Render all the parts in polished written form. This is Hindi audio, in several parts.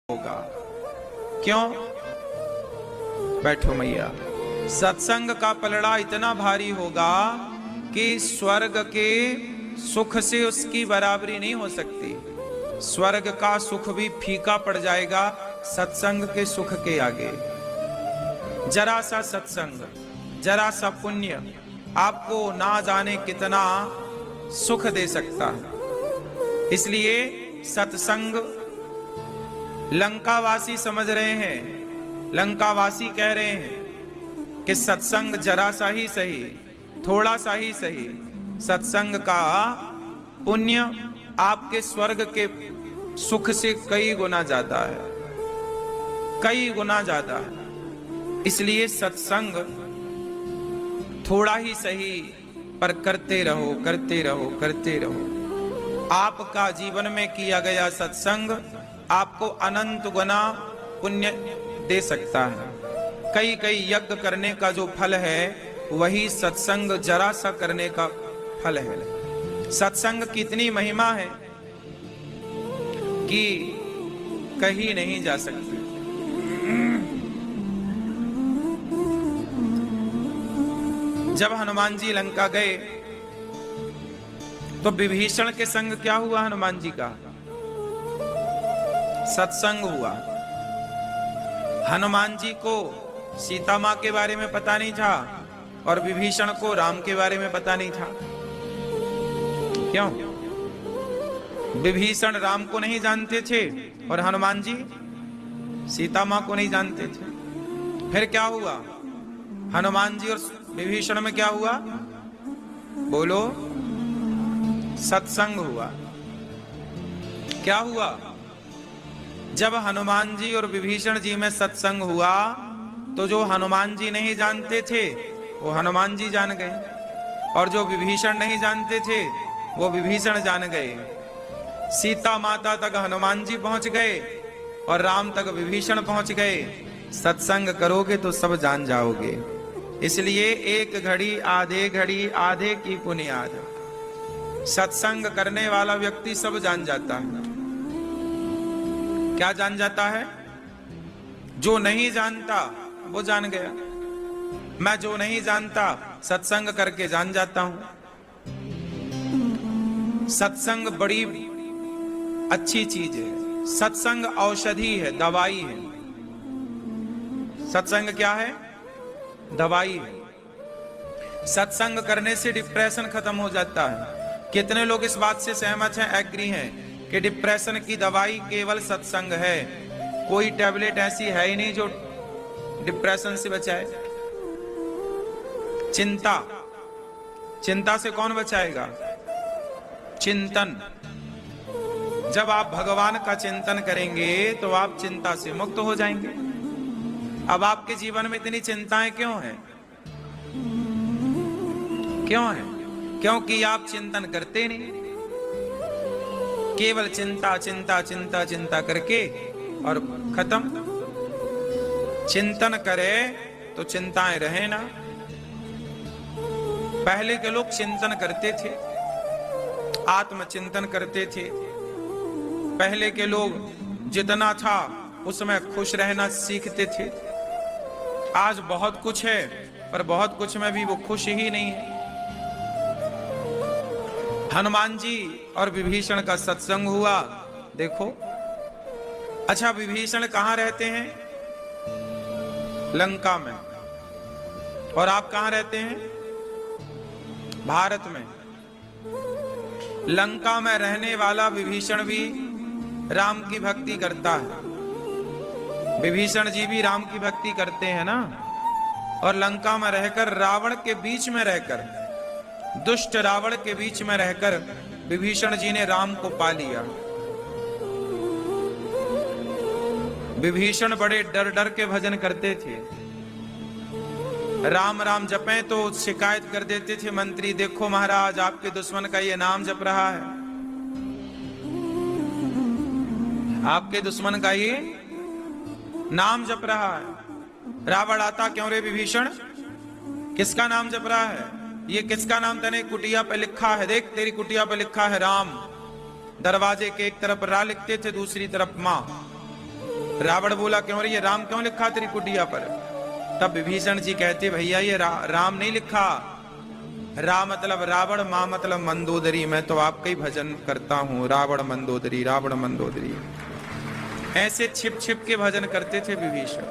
होगा। क्यों? बैठो मैया। सत्संग का पलड़ा इतना भारी होगा कि स्वर्ग के सुख से उसकी बराबरी नहीं हो सकती। स्वर्ग का सुख भी फीका पड़ जाएगा सत्संग के सुख के आगे। जरा सा सत्संग, जरा सा पुण्य आपको ना जाने कितना सुख दे सकता है। इसलिए सत्संग लंकावासी समझ रहे हैं, लंकावासी कह रहे हैं कि सत्संग जरा सा ही सही, थोड़ा सा ही सही, सत्संग का पुण्य आपके स्वर्ग के सुख से कई गुना ज्यादा है, कई गुना ज्यादा है। इसलिए सत्संग थोड़ा ही सही पर करते रहो, करते रहो, करते रहो। आपका जीवन में किया गया सत्संग आपको अनंत गुना पुण्य दे सकता है। कई कई यज्ञ करने का जो फल है वही सत्संग जरा सा करने का फल है। सत्संग की इतनी महिमा है कि कहीं नहीं जा सकती। जब हनुमान जी लंका गए तो विभीषण के संग क्या हुआ? हनुमान जी का सत्संग हुआ। हनुमान जी को सीता मां के बारे में पता नहीं था और विभीषण को राम के बारे में पता नहीं था। क्यों? विभीषण राम को नहीं जानते थे और हनुमान जी सीता मां को नहीं जानते थे। फिर क्या हुआ? हनुमान जी और विभीषण में क्या हुआ? बोलो। सत्संग हुआ। क्या हुआ? जब हनुमान जी और विभीषण जी में सत्संग हुआ तो जो हनुमान जी नहीं जानते थे वो हनुमान जी जान गए और जो विभीषण नहीं जानते थे वो विभीषण जान गए। सीता माता तक हनुमान जी पहुंच गए और राम तक विभीषण पहुंच गए। सत्संग करोगे तो सब जान जाओगे। इसलिए एक घड़ी आधे की बुनियाद। सत्संग करने वाला व्यक्ति सब जान जाता है। क्या जान जाता है? जो नहीं जानता वो जान गया। मैं जो नहीं जानता सत्संग करके जान जाता हूं। सत्संग बड़ी अच्छी चीज है। सत्संग औषधि है, दवाई है। सत्संग क्या है? दवाई है। सत्संग करने से डिप्रेशन खत्म हो जाता है। कितने लोग इस बात से सहमत हैं, एग्री हैं कि डिप्रेशन की दवाई केवल सत्संग है? कोई टैबलेट ऐसी है ही नहीं जो डिप्रेशन से बचाए। चिंता, चिंता से कौन बचाएगा? चिंतन। जब आप भगवान का चिंतन करेंगे तो आप चिंता से मुक्त हो जाएंगे। अब आपके जीवन में इतनी चिंताएं क्यों हैं? क्यों है? क्योंकि आप चिंतन करते नहीं। केवल चिंता चिंता चिंता चिंता करके और खत्म। चिंतन करे तो चिंताएं रहे ना। पहले के लोग चिंतन करते थे, आत्मचिंतन करते थे। पहले के लोग जितना था उसमें खुश रहना सीखते थे। आज बहुत कुछ है पर बहुत कुछ में भी वो खुश ही नहीं है। हनुमान जी और विभीषण का सत्संग हुआ। देखो। अच्छा, विभीषण कहां रहते हैं? लंका में। और आप कहां रहते हैं? भारत में। लंका में रहने वाला विभीषण भी राम की भक्ति करता है। विभीषण जी भी राम की भक्ति करते हैं ना। और लंका में रहकर, रावण के बीच में रहकर, दुष्ट रावण के बीच में रहकर विभीषण जी ने राम को पा लिया। विभीषण बड़े डर डर के भजन करते थे। राम राम जपें तो शिकायत कर देते थे मंत्री, देखो महाराज आपके दुश्मन का ये नाम जप रहा है, आपके दुश्मन का ये नाम जप रहा है। रावण आता, क्यों रे विभीषण, किसका नाम जप रहा है? ये किसका नाम तेने कुटिया पे लिखा है? देख तेरी कुटिया पे लिखा है राम। दरवाजे के एक तरफ रा लिखते थे, दूसरी तरफ मां। रावण बोला क्यों रे, ये राम क्यों लिखा तेरी कुटिया पर? तब विभीषण जी कहते भैया ये राम नहीं लिखा, रा मतलब रावण, मां मतलब मंदोदरी, मैं तो आपका ही भजन करता हूं, रावण मंदोदरी, रावण मंदोदरी। ऐसे छिप छिप के भजन करते थे विभीषण।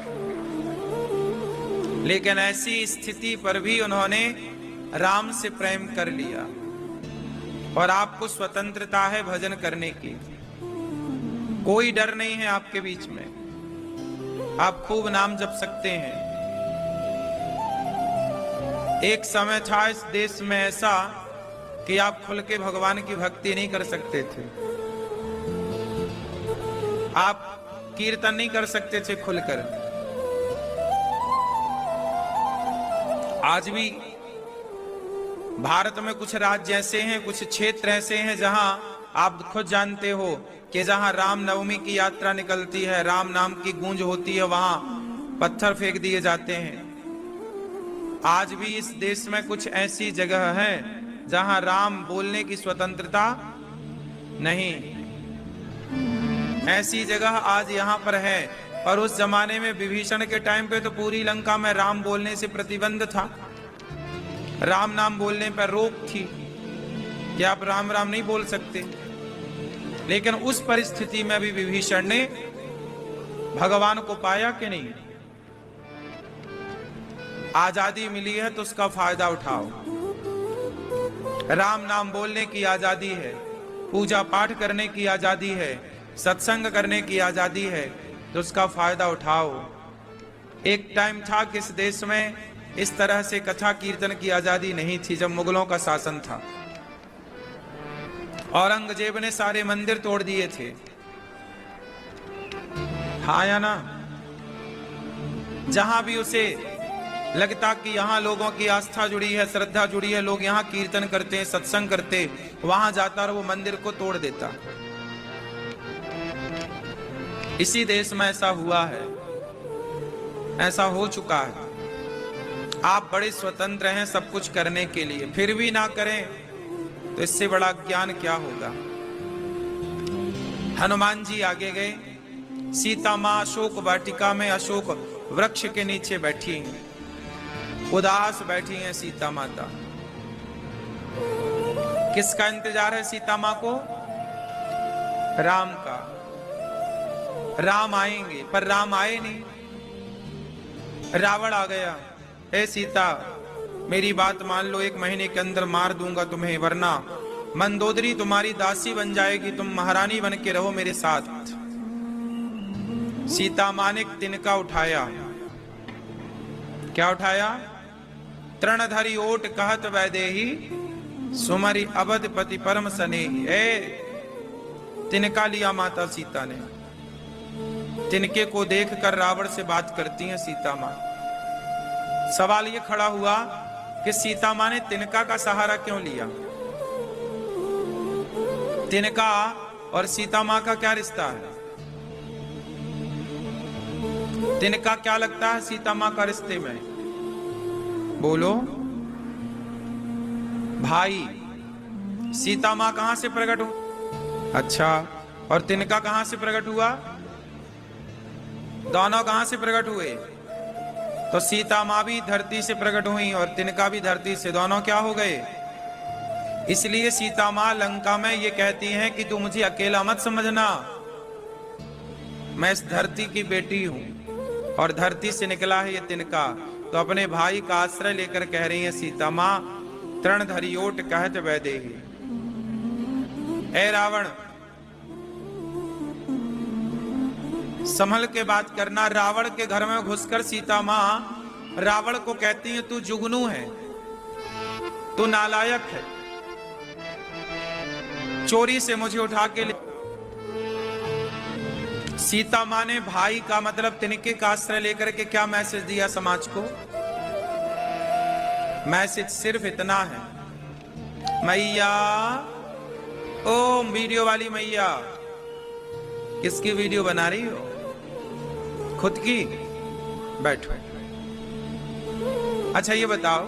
लेकिन ऐसी स्थिति पर भी उन्होंने राम से प्रेम कर लिया। और आपको स्वतंत्रता है भजन करने की, कोई डर नहीं है आपके बीच में, आप खूब नाम जप सकते हैं। एक समय था इस देश में ऐसा कि आप खुल के भगवान की भक्ति नहीं कर सकते थे, आप कीर्तन नहीं कर सकते थे खुलकर। आज भी भारत में कुछ राज्य ऐसे हैं, कुछ क्षेत्र ऐसे हैं जहां आप खुद जानते हो कि जहां राम नवमी की यात्रा निकलती है, राम नाम की गूंज होती है, वहां पत्थर फेंक दिए जाते हैं। आज भी इस देश में कुछ ऐसी जगह है जहां राम बोलने की स्वतंत्रता नहीं, ऐसी जगह आज यहां पर है। और उस जमाने में विभीषण के टाइम पे तो पूरी लंका में राम बोलने से प्रतिबंध था, राम नाम बोलने पर रोक थी कि आप राम राम नहीं बोल सकते। लेकिन उस परिस्थिति में भी विभीषण ने भगवान को पाया कि नहीं? आजादी मिली है तो उसका फायदा उठाओ। राम नाम बोलने की आजादी है, पूजा पाठ करने की आजादी है, सत्संग करने की आजादी है, तो उसका फायदा उठाओ। एक टाइम था कि इस देश में इस तरह से कथा कीर्तन की आजादी नहीं थी, जब मुगलों का शासन था। औरंगजेब ने सारे मंदिर तोड़ दिए थे, हाँ या ना? जहां भी उसे लगता कि यहां लोगों की आस्था जुड़ी है, श्रद्धा जुड़ी है, लोग यहां कीर्तन करते हैं, सत्संग करते, वहां जाता और वो मंदिर को तोड़ देता। इसी देश में ऐसा हुआ है, ऐसा हो चुका है। आप बड़े स्वतंत्र हैं सब कुछ करने के लिए, फिर भी ना करें तो इससे बड़ा ज्ञान क्या होगा। हनुमान जी आगे गए, सीता मां अशोक वाटिका में अशोक वृक्ष के नीचे बैठी हैं, उदास बैठी हैं सीता माता। किसका इंतजार है सीता मां को? राम का। राम आएंगे, पर राम आए नहीं, रावण आ गया। हे सीता मेरी बात मान लो, 1 महीने के अंदर मार दूंगा तुम्हें, वरना मंदोदरी तुम्हारी दासी बन जाएगी, तुम महारानी बन के रहो मेरे साथ। सीता मां ने तिनका उठाया। क्या उठाया? तृणधरी ओट कहत वैदेही, सुमरि अवध पति परम स्नेही। तिनका लिया माता सीता ने। तिनके को देखकर रावण से बात करती हैं सीता मां। सवाल ये खड़ा हुआ कि सीता मां ने तिनका का सहारा क्यों लिया? तिनका और सीता मां का क्या रिश्ता है? तिनका क्या लगता है सीता मां का रिश्ते में? बोलो। भाई। सीता मां कहां से प्रकट हो? अच्छा, और तिनका कहां से प्रकट हुआ? दोनों कहां से प्रकट हुए? तो सीता मां भी धरती से प्रकट हुई और तिनका भी धरती से, दोनों क्या हो गए? इसलिए सीता मां लंका में ये कहती हैं कि तू मुझे अकेला मत समझना, मैं इस धरती की बेटी हूं और धरती से निकला है ये तिनका। तो अपने भाई का आश्रय लेकर कह रही है सीता मां, तृणधरी ओट कहत वैदेही। ए रावण, संभल के बात करना। रावण के घर में घुसकर सीता मां रावण को कहती है तू जुगनू है, तू नालायक है, चोरी से मुझे उठा के ले। सीता मां ने भाई का मतलब तिनके का आश्रय लेकर के क्या मैसेज दिया समाज को? मैसेज सिर्फ इतना है, मैया, ओ वीडियो वाली मैया, किसकी वीडियो बना रही हो? खुद की? बैठो। अच्छा ये बताओ,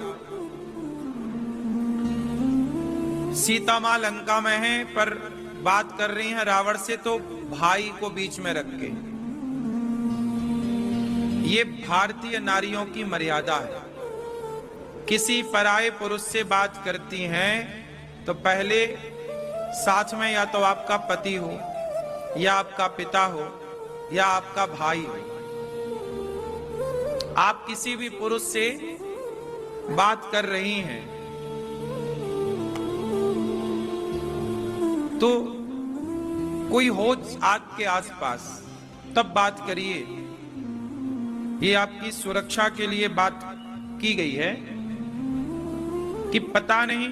सीता मां लंका में है पर बात कर रही हैं रावण से, तो भाई को बीच में रख के। ये भारतीय नारियों की मर्यादा है। किसी पराये पुरुष से बात करती हैं तो पहले साथ में या तो आपका पति हो, या आपका पिता हो, या आपका भाई हो। आप किसी भी पुरुष से बात कर रही हैं तो कोई हो आपके आसपास, तब बात करिए। ये आपकी सुरक्षा के लिए बात की गई है कि पता नहीं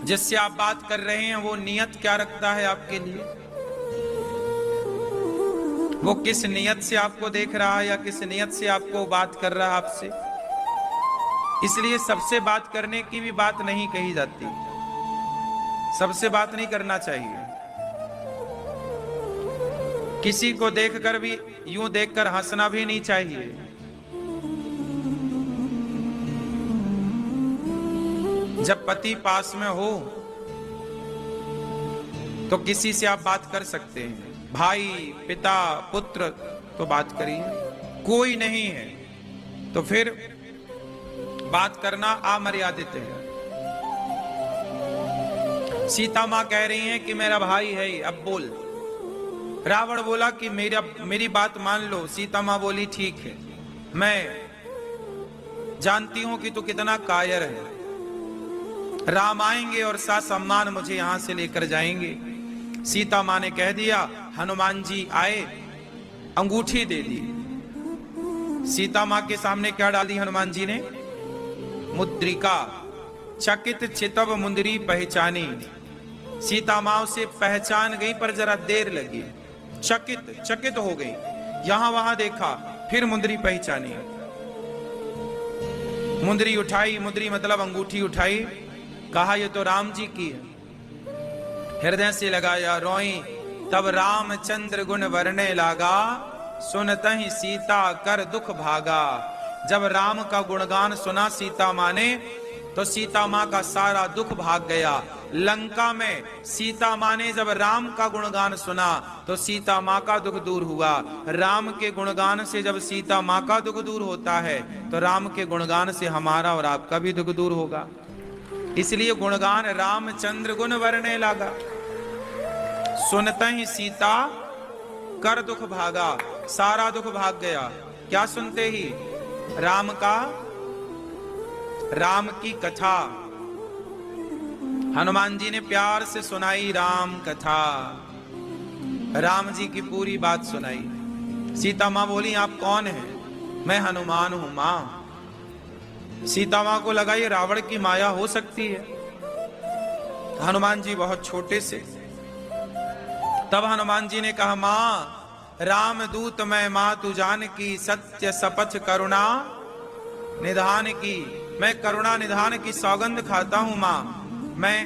जिससे आप बात कर रहे हैं वो नियत क्या रखता है आपके लिए, वो किस नियत से आपको देख रहा है या किस नियत से आपको बात कर रहा है आपसे। इसलिए सबसे बात करने की भी बात नहीं कही जाती, सबसे बात नहीं करना चाहिए। किसी को देखकर भी यूं देखकर हंसना भी नहीं चाहिए। जब पति पास में हो तो किसी से आप बात कर सकते हैं, भाई, पिता, पुत्र, तो बात करिए। कोई नहीं है तो फिर बात करना अमर्यादित है। सीता मां कह रही हैं कि मेरा भाई है, अब बोल। रावण बोला कि मेरी बात मान लो। सीता मां बोली ठीक है, मैं जानती हूं कि तू कितना कायर है। राम आएंगे और साथ सम्मान मुझे यहां से लेकर जाएंगे। सीता मां ने कह दिया, हनुमान जी आए, अंगूठी दे दी। सीता मां के सामने क्या डाल दी हनुमान जी ने? मुद्रिका। चकित चितव मुंदरी पहचानी। सीता मां उसे पहचान गई पर जरा देर लगी, चकित हो गई। यहां वहां देखा, फिर मुंदरी पहचानी। मुंदरी उठाई, मुंदरी मतलब अंगूठी उठाई, कहा ये तो राम जी की है। हृदय से लगाया रोई, तब रामचंद्र गुण वर्णे लागा, सुनतहि सीता कर दुख भागा। जब राम का गुणगान सुना सीता मां ने तो सीता मां का सारा दुख भाग गया। लंका में सीता मां ने जब राम का गुणगान सुना तो सीता मां का दुख दूर हुआ। राम के गुणगान से जब सीता मां का दुख दूर होता है तो राम के गुणगान से हमारा और आपका भी दुख दूर होगा। इसलिए गुणगान रामचंद्र गुण वर्णे लागा, सुनते ही सीता कर दुख भागा। सारा दुख भाग गया। क्या सुनते ही? राम की कथा हनुमान जी ने प्यार से सुनाई। राम कथा, राम जी की पूरी बात सुनाई। सीता मां बोली, आप कौन हैं? मैं हनुमान हूं मां। सीता मां को लगा ये रावण की माया हो सकती है। हनुमान जी बहुत छोटे से। तब हनुमान जी ने कहा, मां राम दूत मैं मां तू जान की, सत्य सपथ करुणा निधान की। मैं करुणा निधान की सौगंध खाता हूं मां, मैं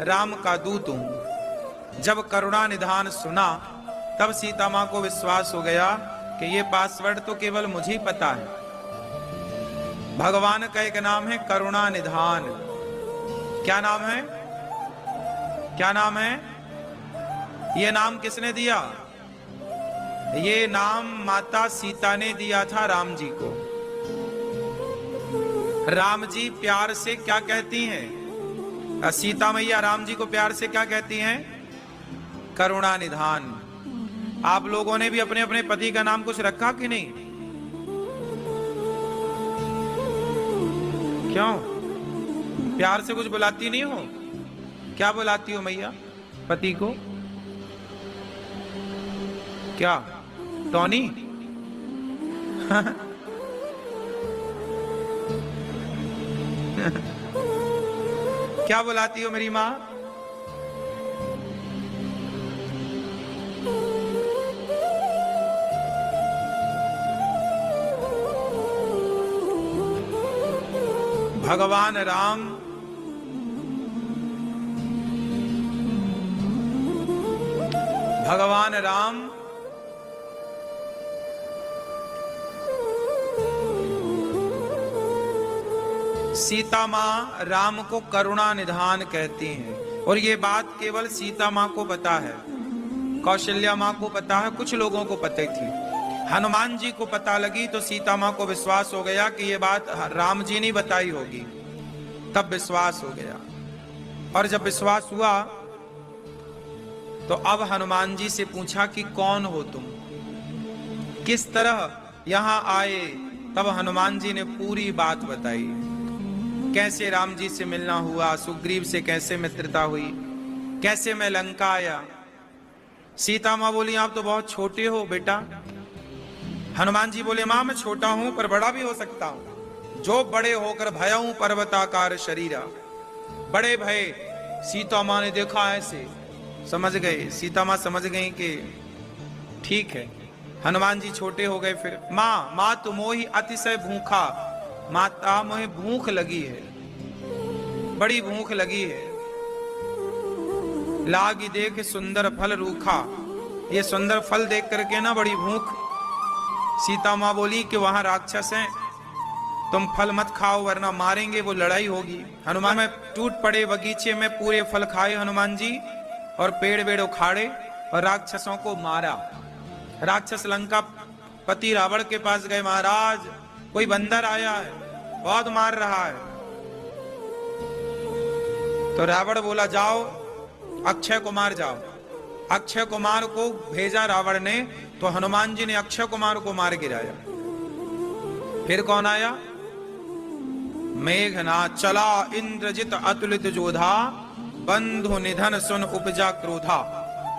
राम का दूत हूं। जब करुणा निधान सुना तब सीता मां को विश्वास हो गया कि ये पासवर्ड तो केवल मुझे ही पता है। भगवान का एक नाम है करुणा निधान। क्या नाम है? क्या नाम है? ये नाम किसने दिया? ये नाम माता सीता ने दिया था राम जी को। राम जी प्यार से क्या कहती हैं? सीता मैया राम जी को प्यार से क्या कहती हैं? करुणा निधान। आप लोगों ने भी अपने अपने पति का नाम कुछ रखा कि नहीं? क्यों? प्यार से कुछ बुलाती नहीं हो? क्या बुलाती हो मैया पति को? क्या? टॉनी? क्या बुलाती हो मेरी मां? भगवान राम सीता मां राम को करुणा निधान कहती हैं। और ये बात केवल सीता मां को पता है, कौशल्या मां को पता है, कुछ लोगों को पता थी। हनुमान जी को पता लगी तो सीता मां को विश्वास हो गया कि ये बात राम जी ने बताई होगी, तब विश्वास हो गया। और जब विश्वास हुआ तो अब हनुमान जी से पूछा कि कौन हो तुम, किस तरह यहां आए। तब हनुमान जी ने पूरी बात बताई, कैसे राम जी से मिलना हुआ, सुग्रीव से कैसे मित्रता हुई, कैसे मैं लंका आया। सीता मां बोली आप तो बहुत छोटे हो बेटा। हनुमान जी बोले मां मैं छोटा हूं पर बड़ा भी हो सकता हूं, जो बड़े होकर भयऊं पर्वताकार शरीरा। बड़े भय। सीता मां ने देखा ऐसे, समझ गए, सीता मां समझ गई कि ठीक है, हनुमान जी छोटे हो गए। फिर मां तो मोहि अतिशय भूखा, माता मोहे भूख लगी है, बड़ी भूख लगी है। लागी देख सुंदर फल रूखा, ये सुंदर फल देख करके ना बड़ी भूख। सीता मां बोली कि वहां राक्षस हैं, तुम फल मत खाओ वरना मारेंगे, वो लड़ाई होगी। हनुमान में टूट पड़े बगीचे में, पूरे फल खाए हनुमान जी और पेड़ वेड़ उखाड़े और राक्षसों को मारा। राक्षस लंका पति रावण के पास गए, महाराज कोई बंदर आया है, बहुत मार रहा है। तो रावण बोला जाओ अक्षय कुमार जाओ। अक्षय कुमार को भेजा रावण ने, तो हनुमान जी ने अक्षय कुमार को मार गिराया। फिर कौन आया? मेघनाथ चला इंद्रजित अतुलित जोधा, बंधु निधन सुन उपजा क्रोधा।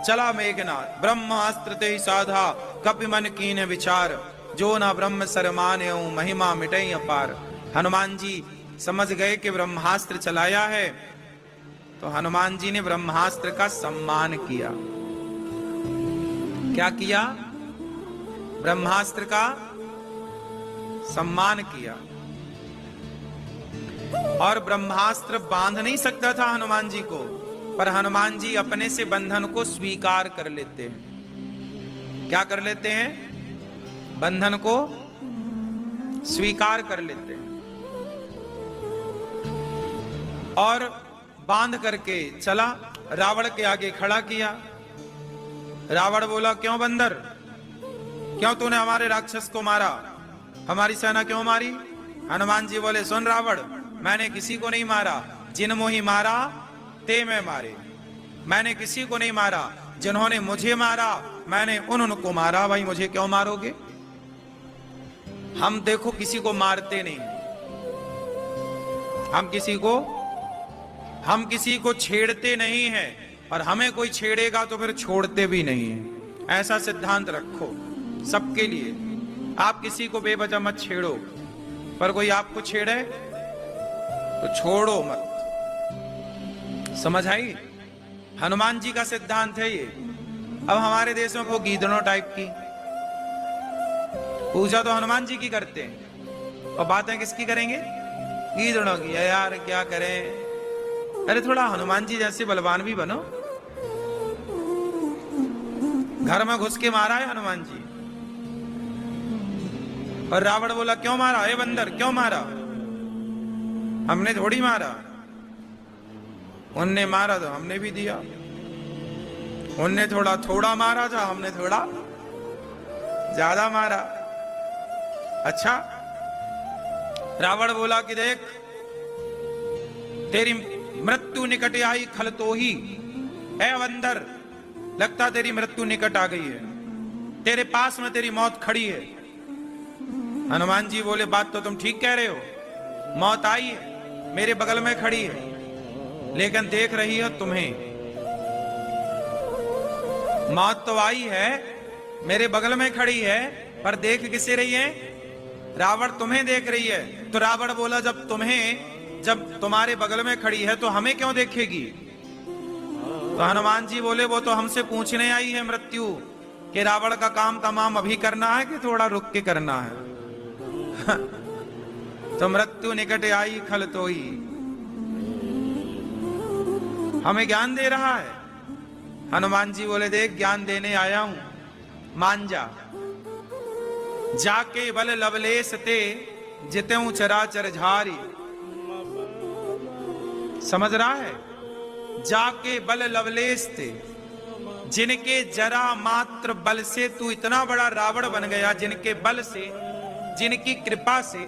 चला मेघनाथ ब्रह्मास्त्र ते साधा, कपि मन कीन विचार, जो ना ब्रह्म सरमान्यो महिमा मिटई अपार। हनुमान जी समझ गए कि ब्रह्मास्त्र चलाया है, तो हनुमान जी ने ब्रह्मास्त्र का सम्मान किया। क्या किया? ब्रह्मास्त्र का सम्मान किया। और ब्रह्मास्त्र बांध नहीं सकता था हनुमान जी को, पर हनुमान जी अपने से बंधन को स्वीकार कर लेते हैं। क्या कर लेते हैं? बंधन को स्वीकार कर लेते हैं और बांध करके चला, रावण के आगे खड़ा किया। रावण बोला क्यों बंदर, क्यों तूने हमारे राक्षस को मारा, हमारी सेना क्यों मारी? हनुमान जी बोले सुन रावण, मैंने किसी को नहीं मारा, जिन मोहि मारा ते मैं मारे। मैंने किसी को नहीं मारा, जिन्होंने मुझे मारा मैंने उनको मारा। भाई मुझे क्यों मारोगे? हम देखो किसी को मारते नहीं, हम किसी को छेड़ते नहीं हैं, और हमें कोई छेड़ेगा तो फिर छोड़ते भी नहीं है। ऐसा सिद्धांत रखो सबके लिए। आप किसी को बेवजह मत छेड़ो, पर कोई आपको छेड़े तो छोड़ो मत। समझ आई? हनुमान जी का सिद्धांत है ये। अब हमारे देश में वो गीदड़ों टाइप की पूजा तो हनुमान जी की करते हैं, और बातें किसकी करेंगे? गीदड़ों की। यार क्या करें? अरे थोड़ा हनुमान जी जैसे बलवान भी बनो। घर में घुस के मारा है हनुमान जी, और रावण बोला क्यों मारा? ए बंदर क्यों मारा? हमने थोड़ी मारा, उनने मारा तो हमने भी दिया। उनने थोड़ा मारा था, हमने थोड़ा ज्यादा मारा। अच्छा, रावण बोला कि देख तेरी मृत्यु निकट आई खल तो ही। ए बंदर, लगता तेरी मृत्यु निकट आ गई है, तेरे पास में तेरी मौत खड़ी है। हनुमान जी बोले बात तो तुम ठीक कह रहे हो, मौत आई है, मेरे बगल में खड़ी है, लेकिन देख रही हो तुम्हें। मौत तो आई है, मेरे बगल में खड़ी है, पर देख किसे रही है? रावण तुम्हें देख रही है। तो रावण बोला जब तुम्हारे बगल में खड़ी है तो हमें क्यों देखेगी? तो हनुमान जी बोले वो तो हमसे पूछने आई है मृत्यु कि रावण का काम तमाम अभी करना है कि थोड़ा रुक के करना है। तो मृत्यु निकट आई खल तो ही, हमें ज्ञान दे रहा है। हनुमान जी बोले देख ज्ञान देने आया हूं, मान जा। जाके बल लवलेस ते जितेऊ चराचर झारी। समझ रहा है? जाके बल लवलेस थे, जिनके जरा मात्र बल से तू इतना बड़ा रावण बन गया, जिनके बल से, जिनकी कृपा से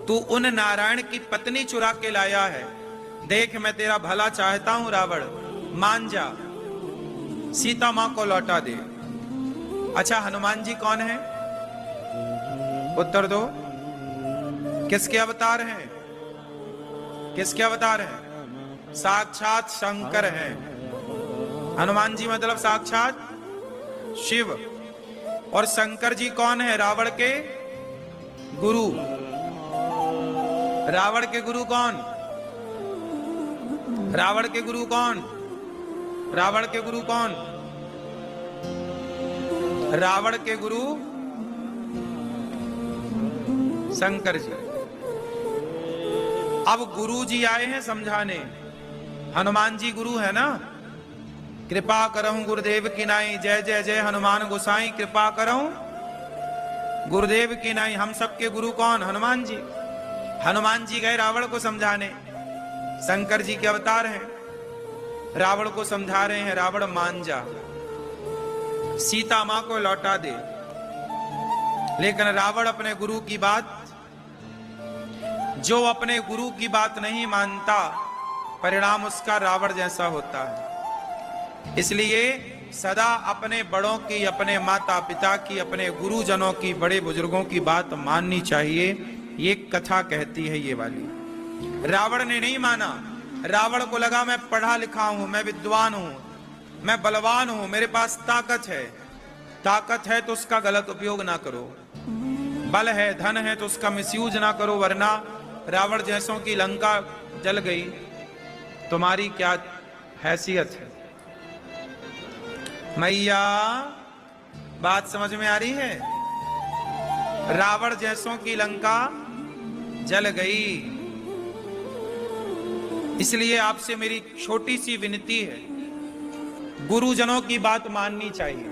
तू उन नारायण की पत्नी चुरा के लाया है। देख मैं तेरा भला चाहता हूं रावण, मान जा, सीता मां को लौटा दे। अच्छा हनुमान जी कौन है? उत्तर दो। किसके अवतार हैं? किसके अवतार हैं? साक्षात शंकर हैं। हनुमान जी मतलब साक्षात शिव। और शंकर जी कौन है? रावण के गुरु। रावण के गुरु कौन? रावण के गुरु कौन? रावण के गुरु कौन? रावण के गुरु शंकर जी। अब गुरु जी आए हैं समझाने। हनुमान जी गुरु है ना। कृपा करहूं गुरुदेव की नाई, जय जय जय हनुमान गोसाई। कृपा करहूं गुरुदेव की नाई। हम सबके गुरु कौन? हनुमान जी। हनुमान जी गए रावण को समझाने। शंकर जी के अवतार हैं, रावण को समझा रहे हैं, रावण मान जा, सीता मां को लौटा दे। लेकिन रावण अपने गुरु की बात, जो अपने गुरु की बात नहीं मानता, परिणाम उसका रावण जैसा होता है। इसलिए सदा अपने बड़ों की, अपने माता पिता की, अपने गुरुजनों की, बड़े बुजुर्गों की बात माननी चाहिए। ये कथा कहती है ये वाली। रावण ने नहीं माना। रावण को लगा मैं पढ़ा लिखा हूं, मैं विद्वान हूं, मैं बलवान हूं, मेरे पास ताकत है। ताकत है तो उसका गलत उपयोग ना करो, बल है, धन है तो उसका मिसयूज ना करो, वरना रावण जैसों की लंका जल गई, तुम्हारी क्या हैसियत है। मैया बात समझ में आ रही है? रावण जैसों की लंका जल गई। इसलिए आपसे मेरी छोटी सी विनती है, गुरुजनों की बात माननी चाहिए।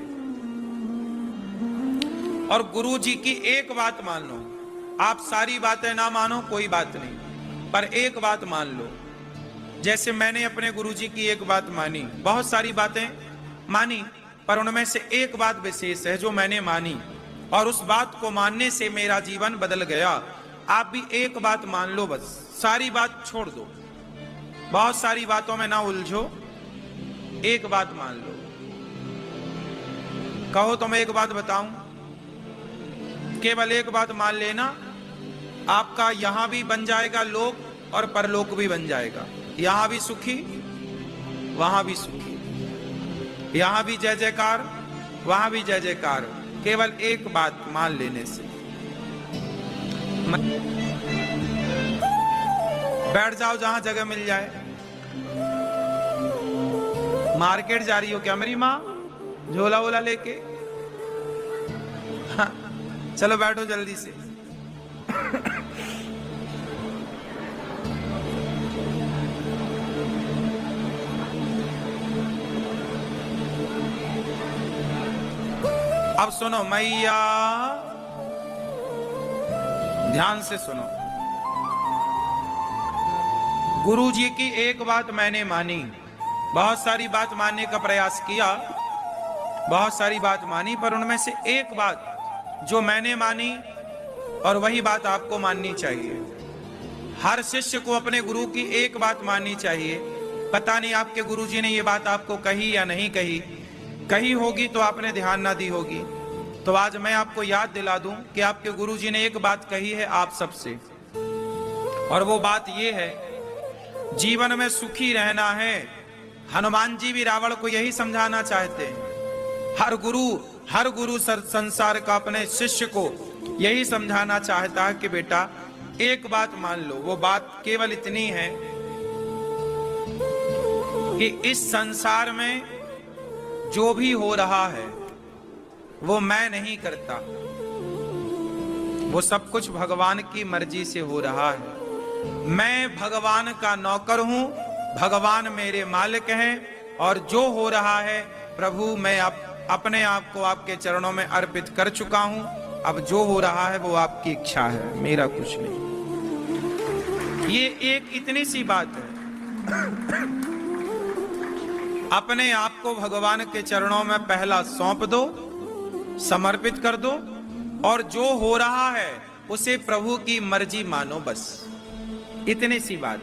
और गुरु जी की एक बात मान लो। आप सारी बातें ना मानो कोई बात नहीं, पर एक बात मान लो। जैसे मैंने अपने गुरु जी की एक बात मानी, बहुत सारी बातें मानी, पर उनमें से एक बात विशेष है जो मैंने मानी, और उस बात को मानने से मेरा जीवन बदल गया। आप भी एक बात मान लो, बस सारी बात छोड़ दो, बहुत सारी बातों में ना उलझो, एक बात मान लो। कहो तो मैं एक बात बताऊं, केवल एक बात मान लेना, आपका यहां भी बन जाएगा लोक और परलोक भी बन जाएगा। यहां भी सुखी, वहां भी सुखी, यहां भी जय जयकार, वहां भी जय जयकार, केवल एक बात मान लेने से। बैठ जाओ जहां जगह मिल जाए। मार्केट जा रही हो क्या मेरी माँ, झोला वोला लेके? हाँ, चलो बैठो जल्दी से। अब सुनो मैया, ध्यान से सुनो। गुरु जी की एक बात मैंने मानी, बहुत सारी बात मानने का प्रयास किया, बहुत सारी बात मानी, पर उनमें से एक बात जो मैंने मानी, और वही बात आपको माननी चाहिए। हर शिष्य को अपने गुरु की एक बात माननी चाहिए। पता नहीं आपके गुरु जी ने ये बात आपको कही या नहीं कही, कही होगी तो आपने ध्यान ना दी होगी। तो आज मैं आपको याद दिला दूं कि आपके गुरुजी ने एक बात कही है आप सबसे, और वो बात ये है, जीवन में सुखी रहना है। हनुमान जी भी रावण को यही समझाना चाहते हैं। हर गुरु संसार का अपने शिष्य को यही समझाना चाहता है कि बेटा एक बात मान लो। वो बात केवल इतनी है कि इस संसार में जो भी हो रहा है वो मैं नहीं करता, वो सब कुछ भगवान की मर्जी से हो रहा है। मैं भगवान का नौकर हूं, भगवान मेरे मालिक हैं, और जो हो रहा है प्रभु मैं अपने आप को आपके चरणों में अर्पित कर चुका हूं। अब जो हो रहा है वो आपकी इच्छा है, मेरा कुछ नहीं। ये एक इतनी सी बात है। अपने आप को भगवान के चरणों में पहला सौंप दो, समर्पित कर दो, और जो हो रहा है उसे प्रभु की मर्जी मानो, बस इतनी सी बात।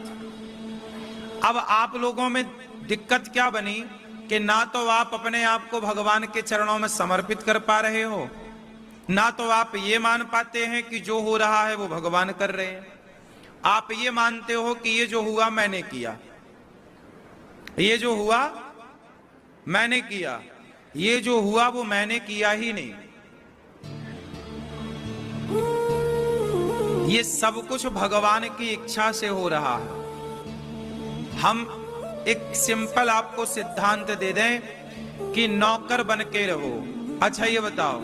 अब आप लोगों में दिक्कत क्या बनी कि ना तो आप अपने आप को भगवान के चरणों में समर्पित कर पा रहे हो, ना तो आप ये मान पाते हैं कि जो हो रहा है वो भगवान कर रहे हैं। आप ये मानते हो कि ये जो हुआ मैंने किया, ये जो हुआ मैंने किया, ये जो हुआ वो मैंने किया ही नहीं। ये सब कुछ भगवान की इच्छा से हो रहा है। हम एक सिंपल आपको सिद्धांत दे दें कि नौकर बन के रहो। अच्छा ये बताओ,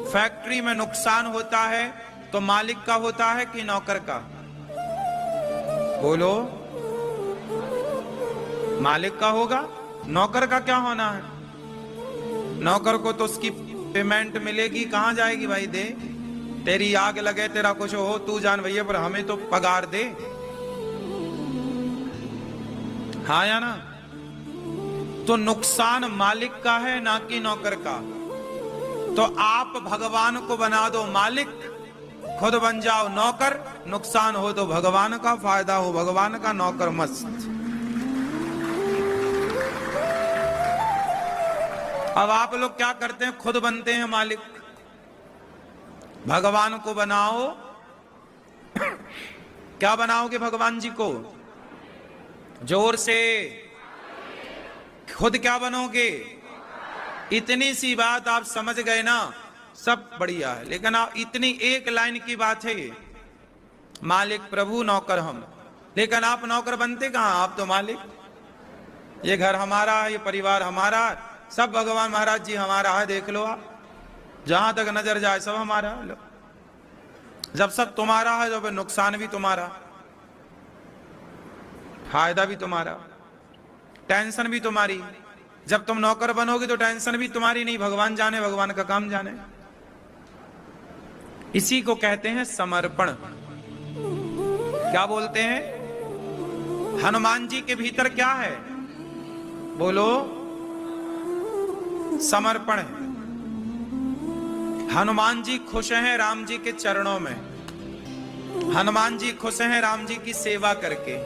फैक्ट्री में नुकसान होता है तो मालिक का होता है कि नौकर का? बोलो, मालिक का होगा। नौकर का क्या होना है? नौकर को तो उसकी पेमेंट मिलेगी, कहां जाएगी भाई? दे, तेरी आग लगे, तेरा कुछ हो, तू जान भैया, पर हमें तो पगार दे। हाँ या ना? तो नुकसान मालिक का है ना कि नौकर का। तो आप भगवान को बना दो मालिक, खुद बन जाओ नौकर। नुकसान हो तो भगवान का, फायदा हो भगवान का, नौकर मस्त। अब आप लोग क्या करते हैं? खुद बनते हैं मालिक। भगवान को बनाओ। क्या बनाओगे भगवान जी को? जोर से। खुद क्या बनोगे? इतनी सी बात आप समझ गए ना, सब बढ़िया है। लेकिन आप इतनी एक लाइन की बात है ये, मालिक प्रभु, नौकर हम। लेकिन आप नौकर बनते कहां? आप तो मालिक। ये घर हमारा है, ये परिवार हमारा, सब भगवान महाराज जी हमारा है। देख लो आप, जहां तक नजर जाए सब हमारा है। जब सब तुम्हारा है तो फिर नुकसान भी तुम्हारा, फायदा भी तुम्हारा, टेंशन भी तुम्हारी। जब तुम नौकर बनोगे तो टेंशन भी तुम्हारी नहीं, भगवान जाने, भगवान का काम जाने। इसी को कहते हैं समर्पण। क्या बोलते हैं? हनुमान जी के भीतर क्या है? बोलो, समर्पण है। हनुमान जी खुश हैं राम जी के चरणों में। हनुमान जी खुश हैं राम जी की सेवा करके।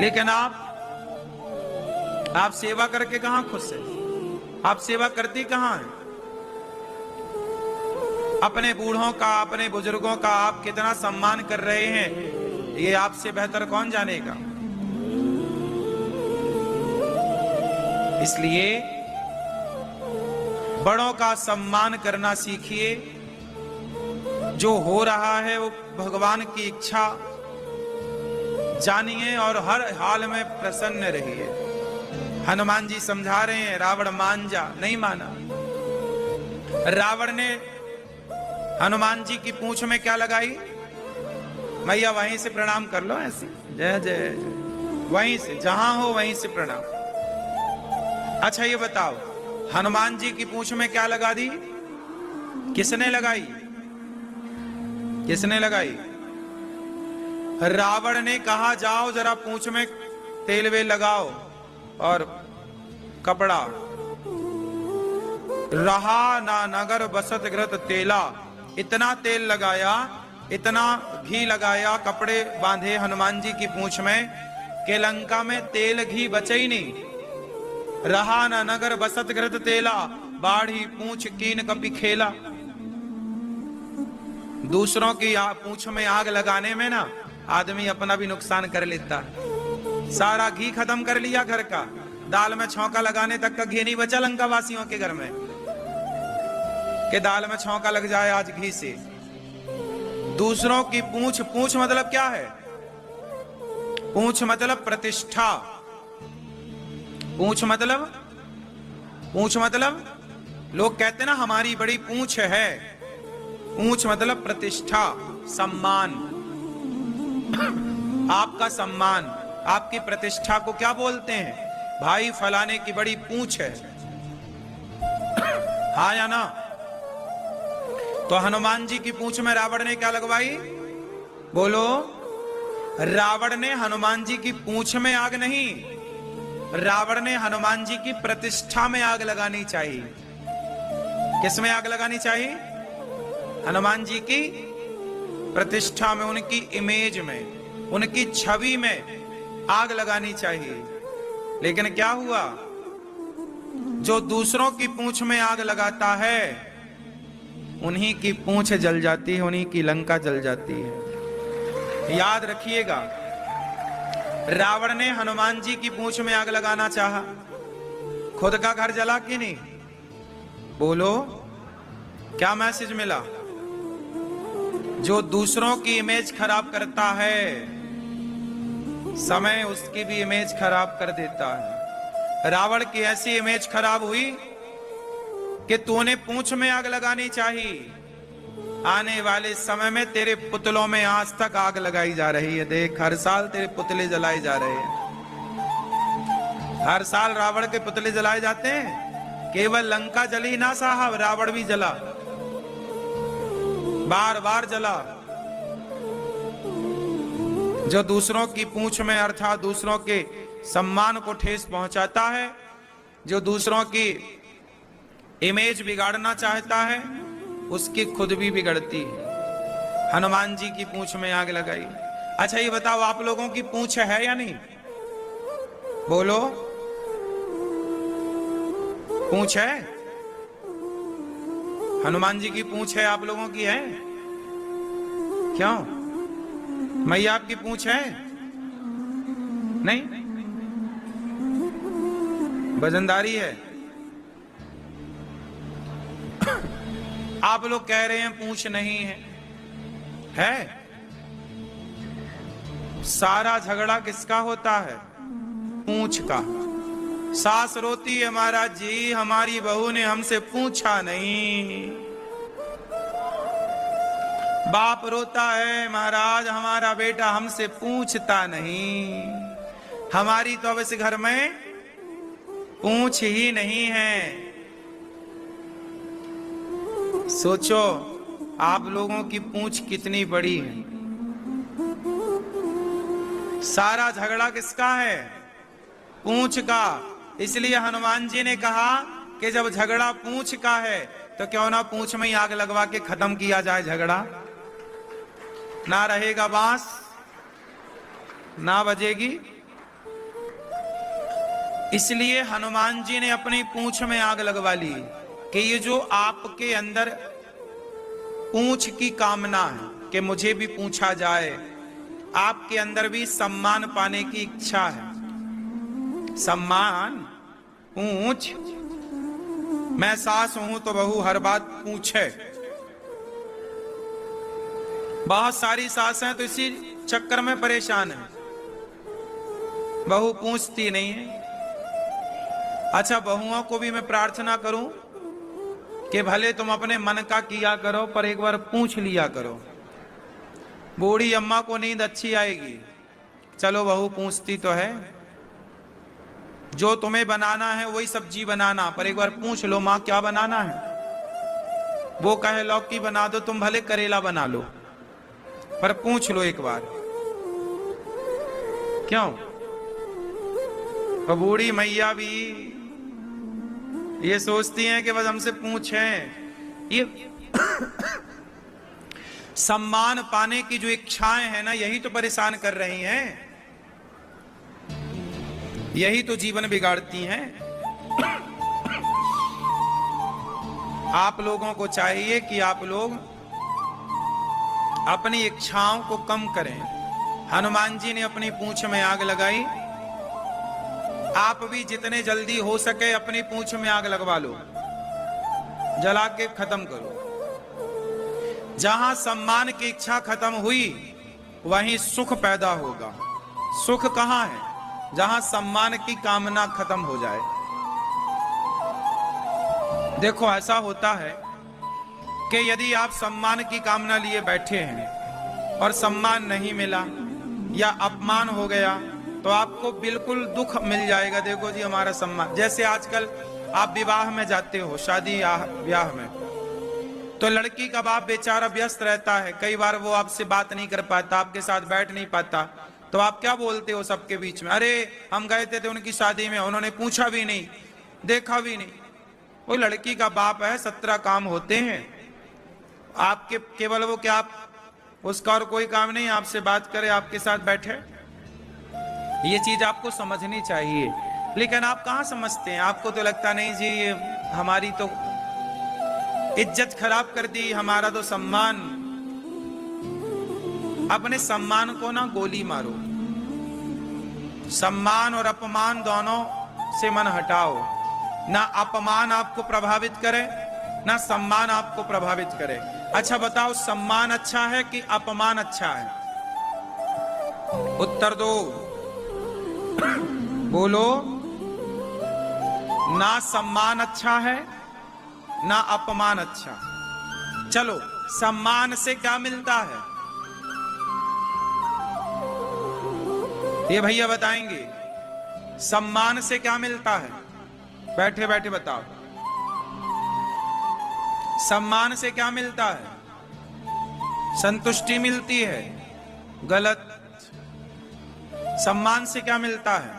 लेकिन आप सेवा करके कहां खुश हैं? आप सेवा करती कहां हैं? अपने बूढ़ों का, अपने बुजुर्गों का आप कितना सम्मान कर रहे हैं, ये आपसे बेहतर कौन जानेगा। इसलिए बड़ों का सम्मान करना सीखिए। जो हो रहा है वो भगवान की इच्छा जानिए और हर हाल में प्रसन्न रहिए। हनुमान जी समझा रहे हैं, रावण मान जा, नहीं माना। रावण ने हनुमान जी की पूंछ में क्या लगाई? मैया वहीं से प्रणाम कर लो, ऐसे जय जय जय, वहीं से, जहां हो वहीं से प्रणाम। अच्छा ये बताओ, हनुमान जी की पूंछ में क्या लगा दी? किसने लगाई? किसने लगाई? रावण ने कहा जाओ जरा पूंछ में तेल वेल लगाओ और कपड़ा। रहा ना नगर बसत घृत तेला। इतना तेल लगाया, इतना घी लगाया, कपड़े बांधे हनुमान जी की पूंछ में कि लंका में तेल घी बचे ही नहीं। रहा ना नगर बसत घृत तेला, बाढ़ी पूंछ कीन कपि खेला। दूसरों की पूंछ में आग लगाने में ना आदमी अपना भी नुकसान कर लेता है। सारा घी खत्म कर लिया घर का, दाल में छौंका लगाने तक का घी नहीं बचा लंका वासियों के घर में कि दाल में छौंका लग जाए आज घी से। दूसरों की पूंछ, पूंछ मतलब क्या है? पूंछ मतलब प्रतिष्ठा। पूंछ मतलब लोग कहते ना हमारी बड़ी पूंछ है। पूंछ मतलब प्रतिष्ठा, सम्मान। आपका सम्मान, आपकी प्रतिष्ठा को क्या बोलते हैं? भाई फलाने की बड़ी पूंछ है। हाँ या ना? तो हनुमान जी की पूंछ में रावण ने क्या लगवाई? बोलो, रावण ने हनुमान जी की पूंछ में आग नहीं, रावण ने हनुमान जी की प्रतिष्ठा में आग लगानी चाहिए। किस में आग लगानी चाहिए? हनुमान जी की प्रतिष्ठा में, उनकी इमेज में, उनकी छवि में आग लगानी चाहिए। लेकिन क्या हुआ? जो दूसरों की पूंछ में आग लगाता है उन्हीं की पूंछ जल जाती है, उन्हीं की लंका जल जाती है। याद रखिएगा, रावण ने हनुमान जी की पूंछ में आग लगाना चाहा, खुद का घर जला कि नहीं? बोलो, क्या मैसेज मिला? जो दूसरों की इमेज खराब करता है, समय उसकी भी इमेज खराब कर देता है। रावण की ऐसी इमेज खराब हुई कि तूने पूंछ में आग लगानी चाहिए। आने वाले समय में तेरे पुतलों में आज तक आग लगाई जा रही है। देख, हर साल तेरे पुतले जलाए जा रहे हैं। हर साल रावण के पुतले जलाए जाते हैं। केवल लंका जली ना साहब, रावण भी जला, बार बार जला। जो दूसरों की पूंछ में अर्थात दूसरों के सम्मान को ठेस पहुंचाता है, जो दूसरों की इमेज बिगाड़ना चाहता है, उसकी खुद भी बिगड़ती है। हनुमान जी की पूंछ में आग लगाई। अच्छा ये बताओ, आप लोगों की पूंछ है या नहीं? बोलो, पूंछ है? हनुमान जी की पूंछ है, आप लोगों की है? क्यों? मैया आपकी पूंछ है? नहीं, वजनदारी है। आप लोग कह रहे हैं पूंछ नहीं है। है? सारा झगड़ा किसका होता है? पूंछ का। सास रोती है, महाराज जी हमारी बहू ने हमसे पूछा नहीं। बाप रोता है, महाराज हमारा बेटा हमसे पूछता नहीं। हमारी तो अब इस घर में पूंछ ही नहीं है। सोचो आप लोगों की पूंछ कितनी बड़ी है। सारा झगड़ा किसका है? पूंछ का। इसलिए हनुमान जी ने कहा कि जब झगड़ा पूंछ का है तो क्यों ना पूंछ में ही आग लगवा के खत्म किया जाए झगड़ा। ना रहेगा बांस, ना बजेगी। इसलिए हनुमान जी ने अपनी पूंछ में आग लगवा ली कि ये जो आपके अंदर पूंछ की कामना है कि मुझे भी पूछा जाए, आपके अंदर भी सम्मान पाने की इच्छा है। सम्मान, पूंछ। मैं सास हूं तो बहू हर बात पूछे। बहुत सारी सासें तो इसी चक्कर में परेशान है, बहू पूछती नहीं है। अच्छा, बहुओं को भी मैं प्रार्थना करूं कि भले तुम अपने मन का किया करो पर एक बार पूछ लिया करो। बूढ़ी अम्मा को नींद अच्छी आएगी। चलो बहू पूछती तो है, जो तुम्हें बनाना है वही सब्जी बनाना, पर एक बार पूछ लो माँ क्या बनाना है। वो कहे लौकी बना दो, तुम भले करेला बना लो, पर पूछ लो एक बार। क्यों? तो बूढ़ी मैया भी ये सोचती हैं कि बस हमसे पूछें। ये सम्मान पाने की जो इच्छाएं हैं ना, यही तो परेशान कर रही हैं, यही तो जीवन बिगाड़ती हैं। आप लोगों को चाहिए कि आप लोग अपनी इच्छाओं को कम करें। हनुमान जी ने अपनी पूंछ में आग लगाई। आप भी जितने जल्दी हो सके अपनी पूंछ में आग लगवा लो, जला के खत्म करो। जहां सम्मान की इच्छा खत्म हुई वहीं सुख पैदा होगा। सुख कहां है? जहां सम्मान की कामना खत्म हो जाए। देखो ऐसा होता है कि यदि आप सम्मान की कामना लिए बैठे हैं और सम्मान नहीं मिला या अपमान हो गया तो आपको बिल्कुल दुख मिल जाएगा। देखो जी हमारा सम्मान, जैसे आजकल आप विवाह में जाते हो, शादी ब्याह में, तो लड़की का बाप बेचारा व्यस्त रहता है। कई बार वो आपसे बात नहीं कर पाता, आपके साथ बैठ नहीं पाता, तो आप क्या बोलते हो सबके बीच में, अरे हम गए थे उनकी शादी में, उन्होंने पूछा भी नहीं, देखा भी नहीं। वो लड़की का बाप है, 17 काम होते हैं आपके, केवल वो क्या आप उसका और कोई काम नहीं, आपसे बात करे, आपके साथ बैठे। ये चीज आपको समझनी चाहिए, लेकिन आप कहां समझते हैं। आपको तो लगता नहीं जी ये हमारी तो इज्जत खराब कर दी, हमारा तो सम्मान। अपने सम्मान को ना गोली मारो, सम्मान और अपमान दोनों से मन हटाओ। ना अपमान आपको प्रभावित करे, ना सम्मान आपको प्रभावित करे। अच्छा बताओ, सम्मान अच्छा है कि अपमान अच्छा है? उत्तर दो, बोलो। ना सम्मान अच्छा है ना अपमान अच्छा। चलो, सम्मान से क्या मिलता है ये भैया बताएंगे। सम्मान से क्या मिलता है? बैठे बैठे बताओ, सम्मान से क्या मिलता है? संतुष्टि मिलती है? गलत। सम्मान से क्या मिलता है?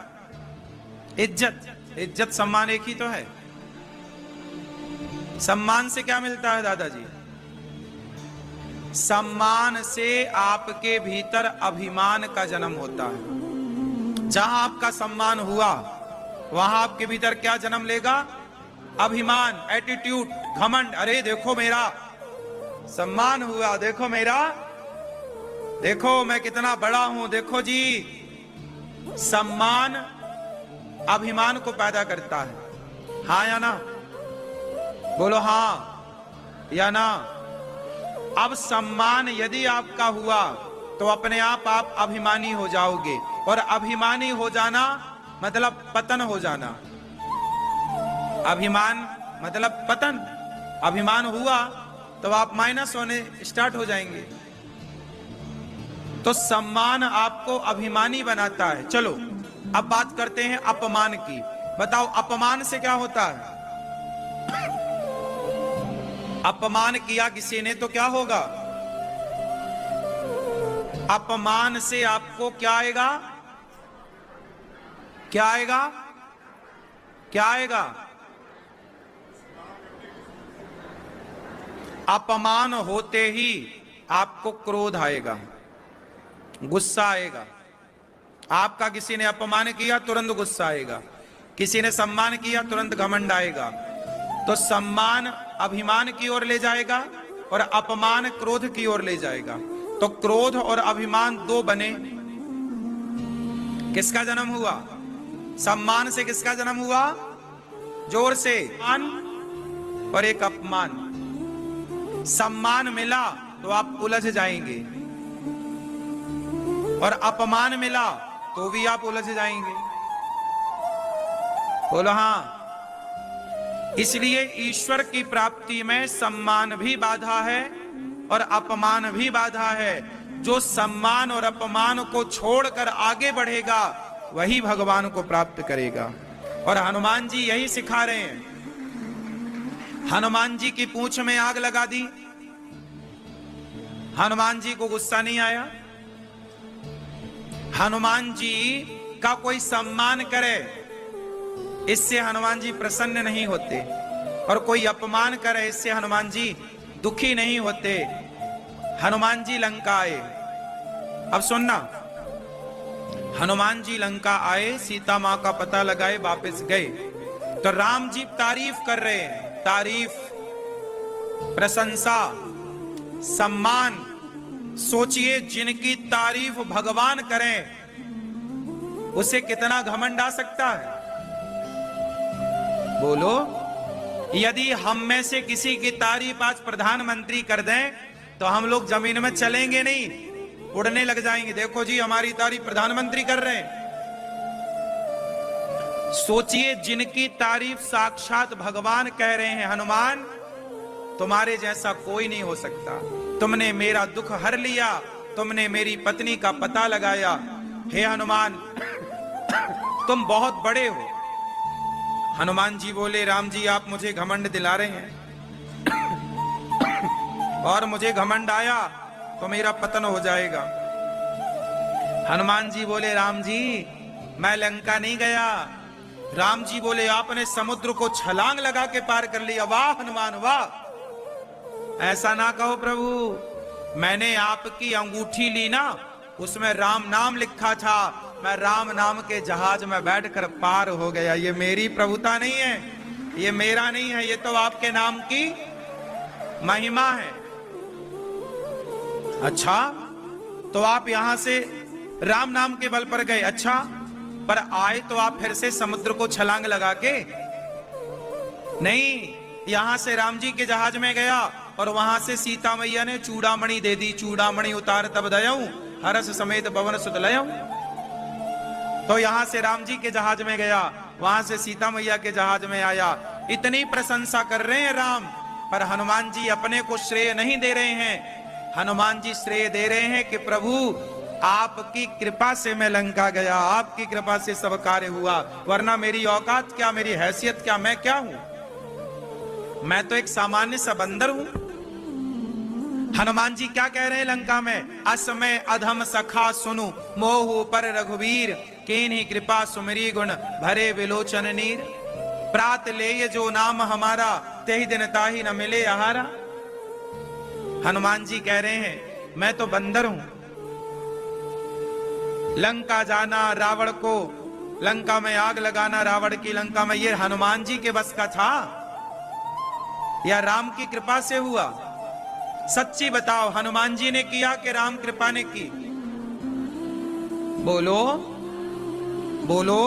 इज्जत। इज्जत सम्मान एक ही तो है। सम्मान से क्या मिलता है दादाजी? सम्मान से आपके भीतर अभिमान का जन्म होता है। जहां आपका सम्मान हुआ वहां आपके भीतर क्या जन्म लेगा? अभिमान, एटीट्यूड, घमंड। अरे देखो मेरा सम्मान हुआ, देखो मेरा, देखो मैं कितना बड़ा हूं, देखो जी। सम्मान अभिमान को पैदा करता है, हाँ या ना? बोलो हाँ या ना। अब सम्मान यदि आपका हुआ तो अपने आप अभिमानी हो जाओगे, और अभिमानी हो जाना मतलब पतन हो जाना। अभिमान मतलब पतन। अभिमान हुआ तो आप माइनस होने स्टार्ट हो जाएंगे। तो सम्मान आपको अभिमानी बनाता है। चलो अब बात करते हैं अपमान की। बताओ अपमान से क्या होता है? अपमान किया किसी ने तो क्या होगा? अपमान से आपको क्या आएगा? क्या आएगा? क्या आएगा? अपमान होते ही आपको क्रोध आएगा, गुस्सा आएगा। आपका किसी ने अपमान किया तुरंत गुस्सा आएगा, किसी ने सम्मान किया तुरंत घमंड आएगा। तो सम्मान अभिमान की ओर ले जाएगा और अपमान क्रोध की ओर ले जाएगा। तो क्रोध और अभिमान दो बने, किसका जन्म हुआ? सम्मान से किसका जन्म हुआ? जोर से। मान और एक अपमान। सम्मान मिला तो आप उलझ जाएंगे, और अपमान मिला तो भी आप उलझ जाएंगे। बोलो हाँ। इसलिए ईश्वर की प्राप्ति में सम्मान भी बाधा है और अपमान भी बाधा है। जो सम्मान और अपमान को छोड़कर आगे बढ़ेगा वही भगवान को प्राप्त करेगा। और हनुमान जी यही सिखा रहे हैं। हनुमान जी की पूंछ में आग लगा दी, हनुमान जी को गुस्सा नहीं आया। हनुमान जी का कोई सम्मान करे इससे हनुमान जी प्रसन्न नहीं होते, और कोई अपमान करे इससे हनुमान जी दुखी नहीं होते। हनुमान जी लंका आए। अब सुनना, हनुमान जी लंका आए, सीता मां का पता लगाए, वापस गए तो राम जी तारीफ कर रहे हैं। तारीफ, प्रशंसा, सम्मान। सोचिए जिनकी तारीफ भगवान करें उसे कितना घमंड आ सकता है? बोलो। यदि हम में से किसी की तारीफ आज प्रधानमंत्री कर दें तो हम लोग जमीन में चलेंगे नहीं, उड़ने लग जाएंगे। देखो जी हमारी तारीफ प्रधानमंत्री कर रहे हैं। सोचिए जिनकी तारीफ साक्षात भगवान कह रहे हैं, हनुमान तुम्हारे जैसा कोई नहीं हो सकता, तुमने मेरा दुख हर लिया, तुमने मेरी पत्नी का पता लगाया, हे हनुमान तुम बहुत बड़े हो। हनुमान जी बोले, राम जी आप मुझे घमंड दिला रहे हैं और मुझे घमंड आया तो मेरा पतन हो जाएगा। हनुमान जी बोले राम जी मैं लंका नहीं गया। राम जी बोले आपने समुद्र को छलांग लगा के पार कर लिया, वाह हनुमान वाह। ऐसा ना कहो प्रभु, मैंने आपकी अंगूठी ली ना, उसमें राम नाम लिखा था, मैं राम नाम के जहाज में बैठकर पार हो गया। ये मेरी प्रभुता नहीं है, ये मेरा नहीं है, ये तो आपके नाम की महिमा है। अच्छा तो आप यहां से राम नाम के बल पर गए, अच्छा पर आए तो आप फिर से समुद्र को छलांग लगा के नहीं, यहां से राम जी के जहाज में गया और वहां से सीता मैया ने चूड़ामणि दे दी, चूड़ामणि उतार तब दयाऊं हरस समेत भवन सुत लयऊं। तो यहां से राम जी के जहाज में गया, वहां से सीता मैया के जहाज में आया। इतनी प्रशंसा कर रहे हैं राम, पर हनुमान जी अपने को श्रेय नहीं दे रहे हैं। हनुमान जी श्रेय दे रहे हैं कि प्रभु आपकी कृपा से मैं लंका गया, आपकी कृपा से सब कार्य हुआ, वरना मेरी औकात क्या, मेरी हैसियत क्या, मैं क्या हूं, मैं तो एक सामान्य सा बंदर हूं। हनुमान जी क्या कह रहे हैं लंका में, असमय अधम सखा सुनु मोह पर रघुवीर, केन्ही कृपा सुमरी गुण भरे विलोचन नीर, प्रात ले जो नाम हमारा तेहि दिन ताहि न मिले आहारा। हनुमान जी कह रहे हैं मैं तो बंदर हूं, लंका जाना, रावण को लंका में आग लगाना, रावण की लंका में, ये हनुमान जी के बस का था या राम की कृपा से हुआ? सच्ची बताओ, हनुमान जी ने किया कि राम कृपा ने की? बोलो बोलो,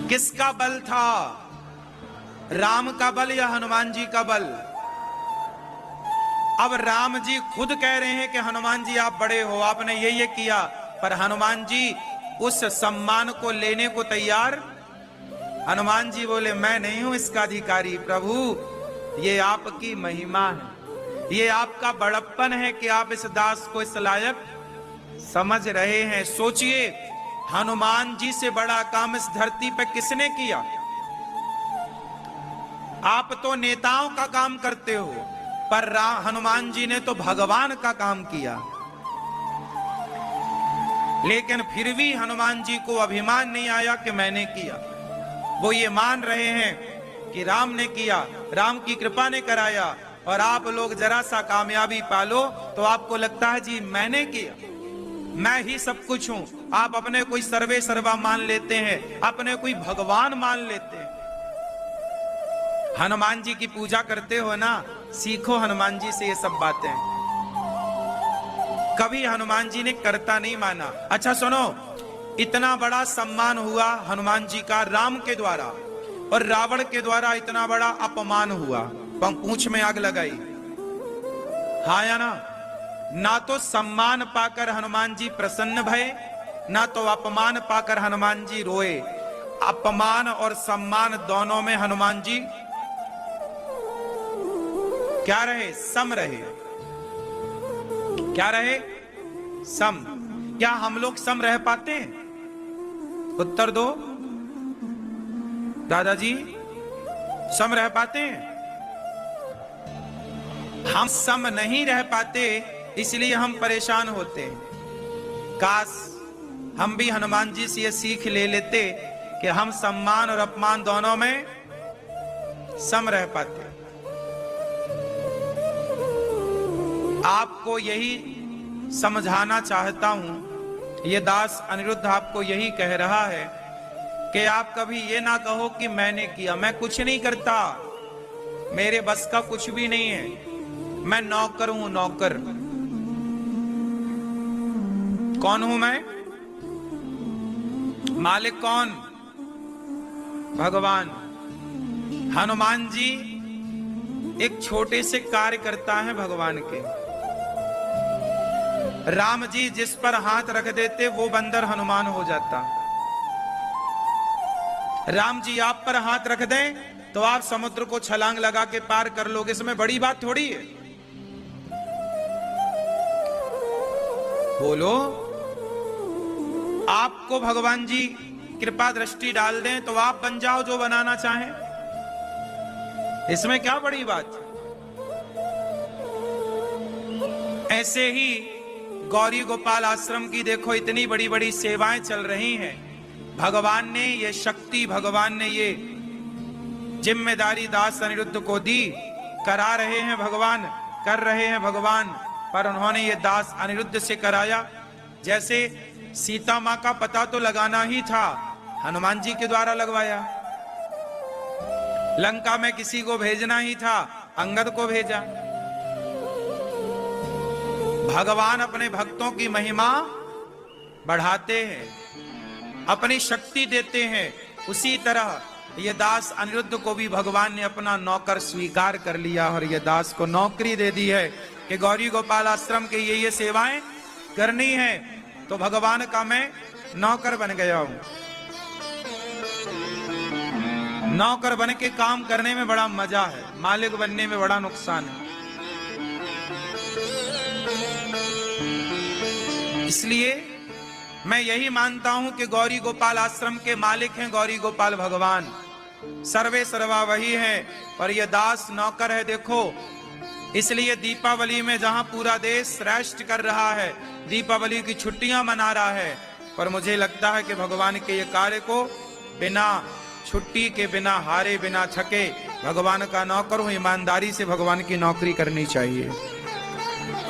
किसका बल था, राम का बल या हनुमान जी का बल? अब राम जी खुद कह रहे हैं कि हनुमान जी आप बड़े हो, आपने ये किया, पर हनुमान जी उस सम्मान को लेने को तैयार। हनुमान जी बोले मैं नहीं हूं इसका अधिकारी प्रभु, ये आपकी महिमा है, ये आपका बड़प्पन है कि आप इस दास को इस लायक समझ रहे हैं। सोचिए हनुमान जी से बड़ा काम इस धरती पे किसने किया? आप तो नेताओं का काम करते हो, पर हनुमान जी ने तो भगवान का काम किया। लेकिन फिर भी हनुमान जी को अभिमान नहीं आया कि मैंने किया, वो ये मान रहे हैं कि राम ने किया, राम की कृपा ने कराया। और आप लोग जरा सा कामयाबी पालो तो आपको लगता है जी मैंने किया, मैं ही सब कुछ हूं। आप अपने कोई सर्वे सर्वा मान लेते हैं, अपने कोई भगवान मान लेते हैं। हनुमान जी की पूजा करते हो ना, सीखो हनुमान जी से ये सब बातें। कभी हनुमान जी ने करता नहीं माना। अच्छा सुनो, इतना बड़ा सम्मान हुआ हनुमान जी का राम के द्वारा, और रावण के द्वारा इतना बड़ा अपमान हुआ, पूंछ में आग लगाई। हाँ या ना? ना तो सम्मान पाकर हनुमान जी प्रसन्न भये, ना तो अपमान पाकर हनुमान जी रोए। अपमान और सम्मान दोनों में हनुमान जी क्या रहे? सम रहे। क्या रहे? सम। क्या हम लोग सम रह पाते हैं? उत्तर दो दादाजी, सम रह पाते हैं? हम सम नहीं रह पाते, इसलिए हम परेशान होते हैं। काश हम भी हनुमान जी से ये सीख ले लेते कि हम सम्मान और अपमान दोनों में सम रह पाते। आपको यही समझाना चाहता हूं, ये दास अनिरुद्ध आपको यही कह रहा है कि आप कभी ये ना कहो कि मैंने किया। मैं कुछ नहीं करता, मेरे बस का कुछ भी नहीं है, मैं नौकर हूं, नौकर। कौन हूं मैं? मालिक कौन? भगवान। हनुमान जी एक छोटे से कार्य करता है भगवान के। राम जी जिस पर हाथ रख देते वो बंदर हनुमान हो जाता। राम जी आप पर हाथ रख दें तो आप समुद्र को छलांग लगा के पार कर लोगे, इसमें बड़ी बात थोड़ी है। बोलो, आपको भगवान जी कृपा दृष्टि डाल दें तो आप बन जाओ जो बनाना चाहें, इसमें क्या बड़ी बात। ऐसे ही गौरी गोपाल आश्रम की देखो इतनी बड़ी बड़ी सेवाएं चल रही हैं। भगवान ने ये शक्ति, भगवान ने ये जिम्मेदारी दास अनिरुद्ध को दी। करा रहे हैं भगवान, कर रहे हैं भगवान, पर उन्होंने ये दास अनिरुद्ध से कराया। जैसे सीता मां का पता तो लगाना ही था, हनुमान जी के द्वारा लगवाया। लंका में किसी को भेजना ही था, अंगद को भेजा। भगवान अपने भक्तों की महिमा बढ़ाते हैं, अपनी शक्ति देते हैं। उसी तरह ये दास अनिरुद्ध को भी भगवान ने अपना नौकर स्वीकार कर लिया और ये दास को नौकरी दे दी है कि गौरी गोपाल आश्रम के ये सेवाएं करनी है। तो भगवान का मैं नौकर बन गया हूं। नौकर बन के काम करने में बड़ा मजा है, मालिक बनने में बड़ा नुकसान है। इसलिए मैं यही मानता हूं कि गौरी गोपाल आश्रम के मालिक हैं गौरी गोपाल भगवान, सर्वे सर्वा वही है, पर यह दास नौकर है। देखो, इसलिए दीपावली में जहां पूरा देश रेस्ट कर रहा है, दीपावली की छुट्टियां मना रहा है, पर मुझे लगता है कि भगवान के ये कार्य को बिना छुट्टी के, बिना हारे, बिना थके भगवान का नौकर हूं, ईमानदारी से भगवान की नौकरी करनी चाहिए,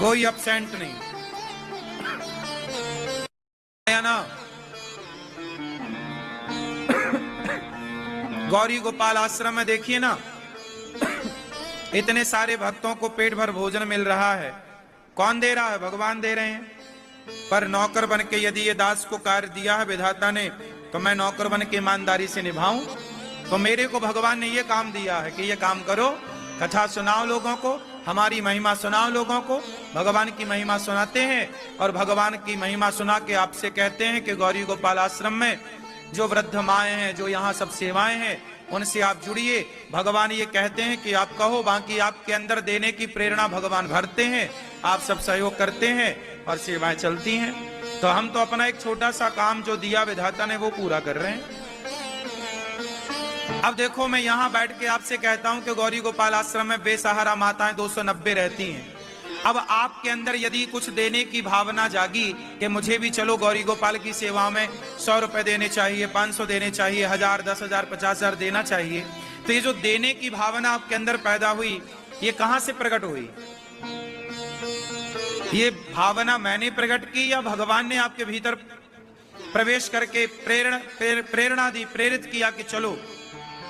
कोई अपसेंट नहीं ना। गौरी गोपाल आश्रम में देखिए ना, इतने सारे भक्तों को पेट भर भोजन मिल रहा है। कौन दे रहा है? भगवान दे रहे हैं। पर नौकर बन के यदि ये दास को कार्य दिया है विधाता ने, तो मैं नौकर बन के ईमानदारी से निभाऊं। तो मेरे को भगवान ने ये काम दिया है कि ये काम करो, कथा सुनाओ लोगों को, हमारी महिमा सुनाओ लोगों को। भगवान की महिमा सुनाते हैं और भगवान की महिमा सुना के आपसे कहते हैं कि गौरी गोपाल आश्रम में जो वृद्ध माएँ हैं, जो यहाँ सब सेवाएं हैं, उनसे आप जुड़िए। भगवान ये कहते हैं कि आप कहो, बाकी आपके अंदर देने की प्रेरणा भगवान भरते हैं, आप सब सहयोग करते हैं और सेवाएं चलती हैं। तो हम तो अपना एक छोटा सा काम जो दिया विधाता ने वो पूरा कर रहे हैं। अब देखो, मैं यहाँ बैठ के आपसे कहता हूं कि गौरी गोपाल आश्रम में बेसहारा माताएं 290 रहती हैं। अब आपके अंदर यदि कुछ देने की भावना जागी कि मुझे भी चलो गौरी गोपाल की सेवा में 100 रुपए देने चाहिए, 500 देने चाहिए, 1000, 10,000, 50,000 देना चाहिए, तो ये जो देने की भावना आपके अंदर पैदा हुई, ये कहां से प्रकट हुई? ये भावना मैंने प्रकट की या भगवान ने आपके भीतर प्रवेश करके प्रेरणा दी, प्रेरित किया कि चलो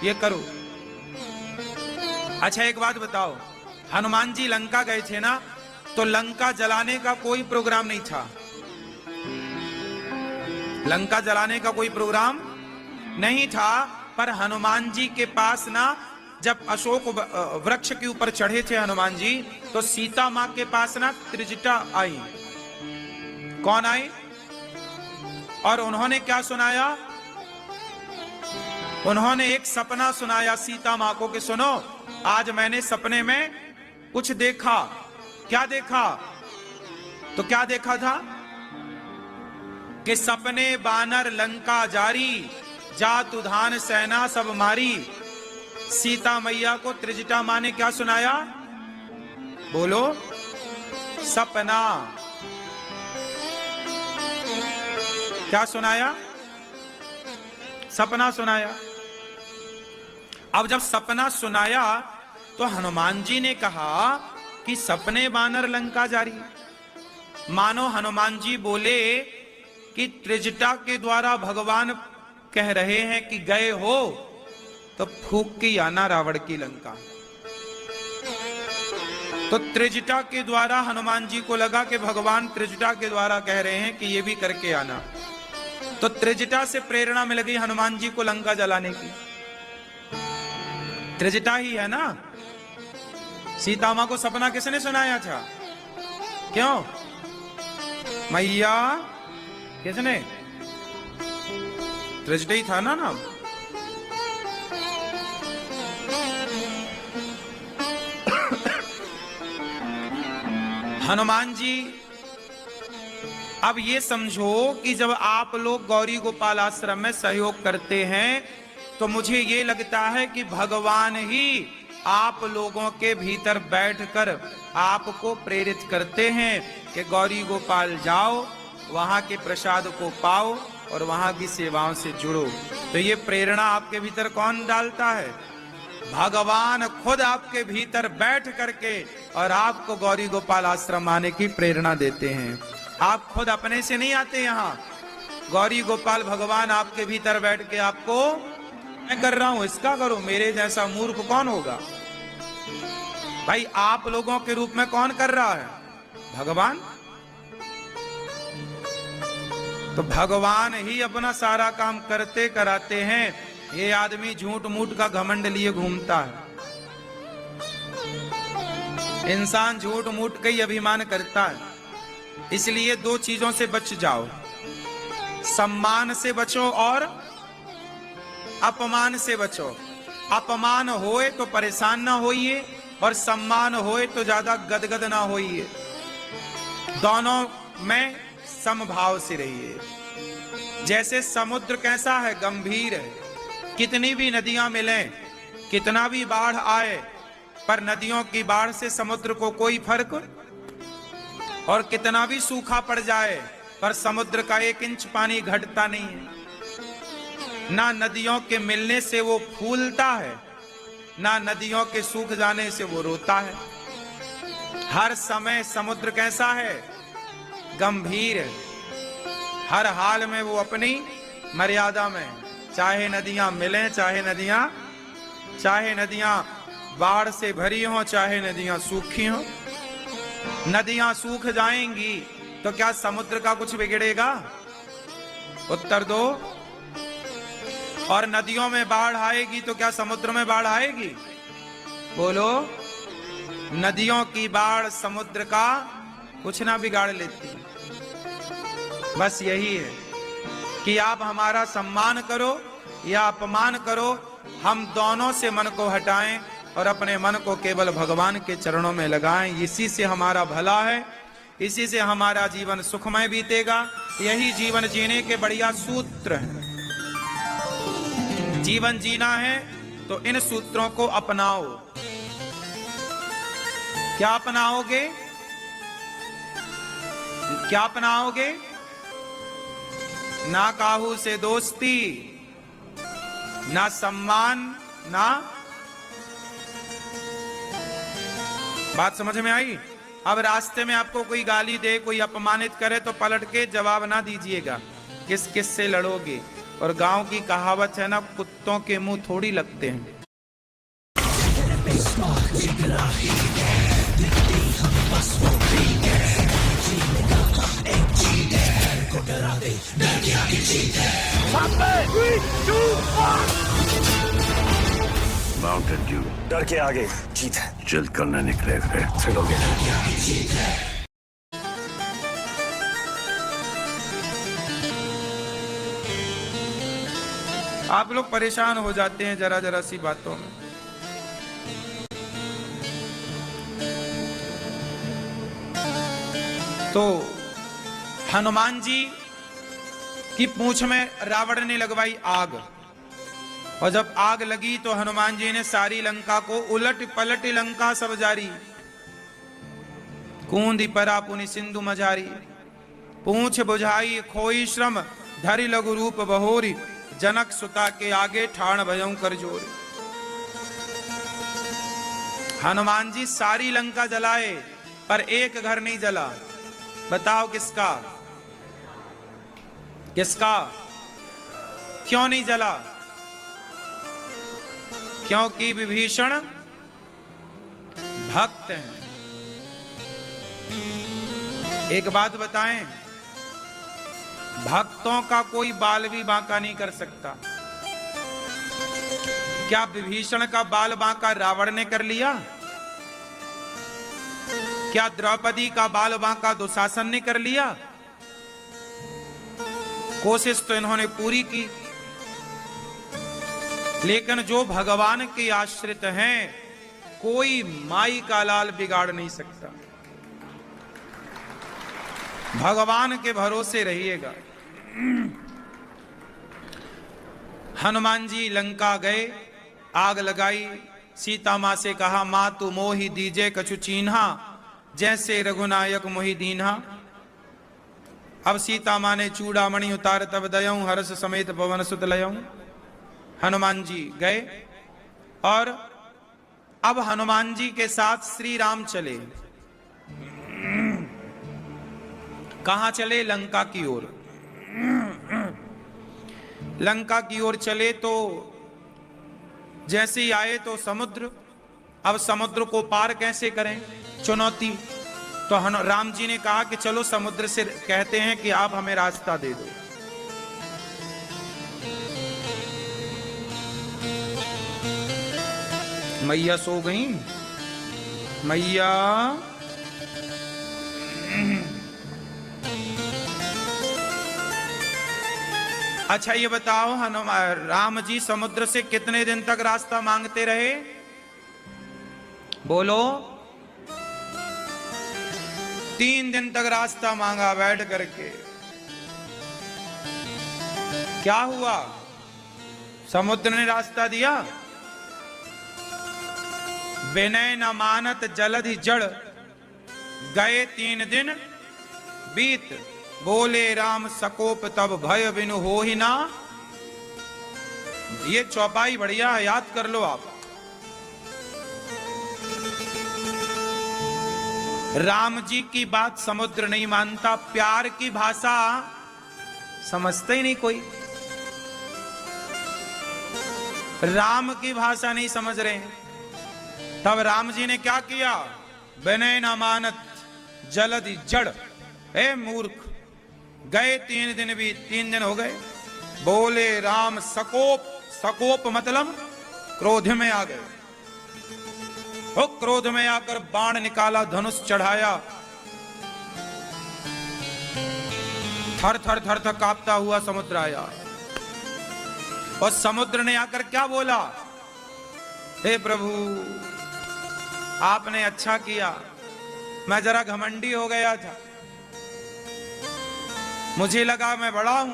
ये करो? अच्छा, एक बात बताओ, हनुमान जी लंका गए थे ना, तो लंका जलाने का कोई प्रोग्राम नहीं था। लंका जलाने का कोई प्रोग्राम नहीं था, पर हनुमान जी के पास ना, जब अशोक वृक्ष के ऊपर चढ़े थे हनुमान जी, तो सीता मां के पास ना त्रिजटा आई। कौन आई? और उन्होंने क्या सुनाया? उन्होंने एक सपना सुनाया सीता मां को कि सुनो, आज मैंने सपने में कुछ देखा। क्या देखा? तो क्या देखा था कि सपने बानर लंका जारी, जात उधान सेना सब मारी। सीता मैया को त्रिजटा मां ने क्या सुनाया? बोलो, सपना। क्या सुनाया? सपना सुनाया। अब जब सपना सुनाया तो हनुमान जी ने कहा कि सपने बानर लंका जारी। मानो हनुमान जी बोले कि त्रिजटा के द्वारा भगवान कह रहे हैं कि गए हो तो फूंक के आना रावण की लंका। तो त्रिजटा के द्वारा हनुमान जी को लगा कि भगवान त्रिजटा के द्वारा कह रहे हैं कि ये भी करके आना। तो त्रिजटा से प्रेरणा मिल गई हनुमान जी को लंका जलाने की। त्रिजटा ही है ना। सीता मां को सपना किसने सुनाया था? क्यों? मैया किसने? त्रिजटा ही था ना नाम। हनुमान जी, अब ये समझो कि जब आप लोग गौरी गोपाल आश्रम में सहयोग करते हैं तो मुझे ये लगता है कि भगवान ही आप लोगों के भीतर बैठकर आपको प्रेरित करते हैं कि गौरी गोपाल जाओ, वहां के प्रसाद को पाओ और वहां की सेवाओं से जुड़ो। तो ये प्रेरणा आपके भीतर कौन डालता है? भगवान खुद आपके भीतर बैठ करके और आपको गौरी गोपाल आश्रम आने की प्रेरणा देते हैं। आप खुद अपने से नहीं आते यहाँ, गौरी गोपाल भगवान आपके भीतर बैठ के आपको, मैं कर रहा हूं इसका करो, मेरे जैसा मूर्ख कौन होगा भाई? आप लोगों के रूप में कौन कर रहा है? भगवान। तो भगवान ही अपना सारा काम करते कराते हैं। ये आदमी झूठ मूठ का घमंड लिए घूमता है, इंसान झूठ मूठ का ही अभिमान करता है। इसलिए दो चीजों से बच जाओ, सम्मान से बचो और अपमान से बचो। अपमान होए तो परेशान ना होइए और सम्मान होए तो ज्यादा गदगद ना होइए। दोनों में समभाव से रहिए। जैसे समुद्र कैसा है? गंभीर है। कितनी भी नदियां मिलें, कितना भी बाढ़ आए, पर नदियों की बाढ़ से समुद्र को कोई फर्क, और कितना भी सूखा पड़ जाए पर समुद्र का 1 इंच पानी घटता नहीं है। ना नदियों के मिलने से वो फूलता है, ना नदियों के सूख जाने से वो रोता है। हर समय समुद्र कैसा है? गंभीर है। हर हाल में वो अपनी मर्यादा में, चाहे नदियां मिलें, चाहे नदियां बाढ़ से भरी हो, चाहे नदियां सूखी हो। नदियां सूख जाएंगी तो क्या समुद्र का कुछ बिगड़ेगा? उत्तर दो। और नदियों में बाढ़ आएगी तो क्या समुद्र में बाढ़ आएगी? बोलो। नदियों की बाढ़ समुद्र का कुछ ना बिगाड़ लेती। बस यही है कि आप हमारा सम्मान करो या अपमान करो, हम दोनों से मन को हटाएं और अपने मन को केवल भगवान के चरणों में लगाएं। इसी से हमारा भला है, इसी से हमारा जीवन सुखमय बीतेगा। यही जीवन जीने के बढ़िया सूत्र हैं। जीवन जीना है तो इन सूत्रों को अपनाओ। क्या अपनाओगे? क्या अपनाओगे? ना काहू से दोस्ती, ना सम्मान, ना। बात समझ में आई? अब रास्ते में आपको कोई गाली दे, कोई अपमानित करे तो पलट के जवाब ना दीजिएगा। किस किस से लड़ोगे? और गांव की कहावत है ना, कुत्तों के मुंह थोड़ी लगते हैं। माउंटेन ड्यू, डर के आगे जीत है। जल्द करने निकले थे। चलोगे? आप लोग परेशान हो जाते हैं जरा जरा सी बातों में। तो हनुमान जी की पूंछ में रावण ने लगवाई आग, और जब आग लगी तो हनुमान जी ने सारी लंका को उलट पलट लंका सब जारी। कूंदी परा पुनि सिंधु मझारी, पूंछ बुझाई खोई श्रम, धरि लघु रूप बहोरी, जनक सुता के आगे ठाण भयं कर जोर। हनुमान जी सारी लंका जलाए पर एक घर नहीं जला। बताओ किसका? किसका? क्यों नहीं जला? क्योंकि विभीषण भक्त हैं। एक बात बताएं, भक्तों का कोई बाल भी बांका नहीं कर सकता। क्या विभीषण का बाल बांका रावण ने कर लिया? क्या द्रौपदी का बाल बांका दुशासन ने कर लिया? कोशिश तो इन्होंने पूरी की, लेकिन जो भगवान के आश्रित हैं, कोई माई का लाल बिगाड़ नहीं सकता। भगवान के भरोसे रहिएगा। हनुमान जी लंका गए, आग लगाई, सीता माँ से कहा, माँ तू मोहि दीजे कछु चीन्हा, जैसे रघुनायक मोहि दीन्हा। अब सीता माँ ने चूड़ामणि उतार तब दयऊं, हर्ष समेत पवन सुत लयऊं। हनुमान जी गए और अब हनुमान जी के साथ श्री राम चले। कहां चले? लंका की ओर। लंका की ओर चले तो जैसे ही आए तो समुद्र, अब समुद्र को पार कैसे करें? चुनौती। तो राम जी ने कहा कि चलो समुद्र से कहते हैं कि आप हमें रास्ता दे दो। मैया सो गई। मैया अच्छा ये बताओ, हनुमान राम जी समुद्र से कितने दिन तक रास्ता मांगते रहे? बोलो। 3 दिन तक रास्ता मांगा बैठ करके। क्या हुआ? समुद्र ने रास्ता दिया? विनय न मानत जलधि जड़, गए 3 दिन बीत, बोले राम सकोप तब भय बिनु हो ही ना। ये चौपाई बढ़िया है, याद कर लो आप। राम जी की बात समुद्र नहीं मानता, प्यार की भाषा समझते ही नहीं कोई। राम की भाषा नहीं समझ रहे। तब राम जी ने क्या किया? विनय न मानत जलधि जड़, ए मूर्ख, गए 3 दिन भी 3 दिन हो गए, बोले राम सकोप, सकोप मतलब क्रोध में आ गए। वो क्रोध में आकर बाण निकाला, धनुष चढ़ाया, थर थर थर थर कांपता हुआ समुद्र आया। और समुद्र ने आकर क्या बोला? हे प्रभु आपने अच्छा किया, मैं जरा घमंडी हो गया था, मुझे लगा मैं बड़ा हूं,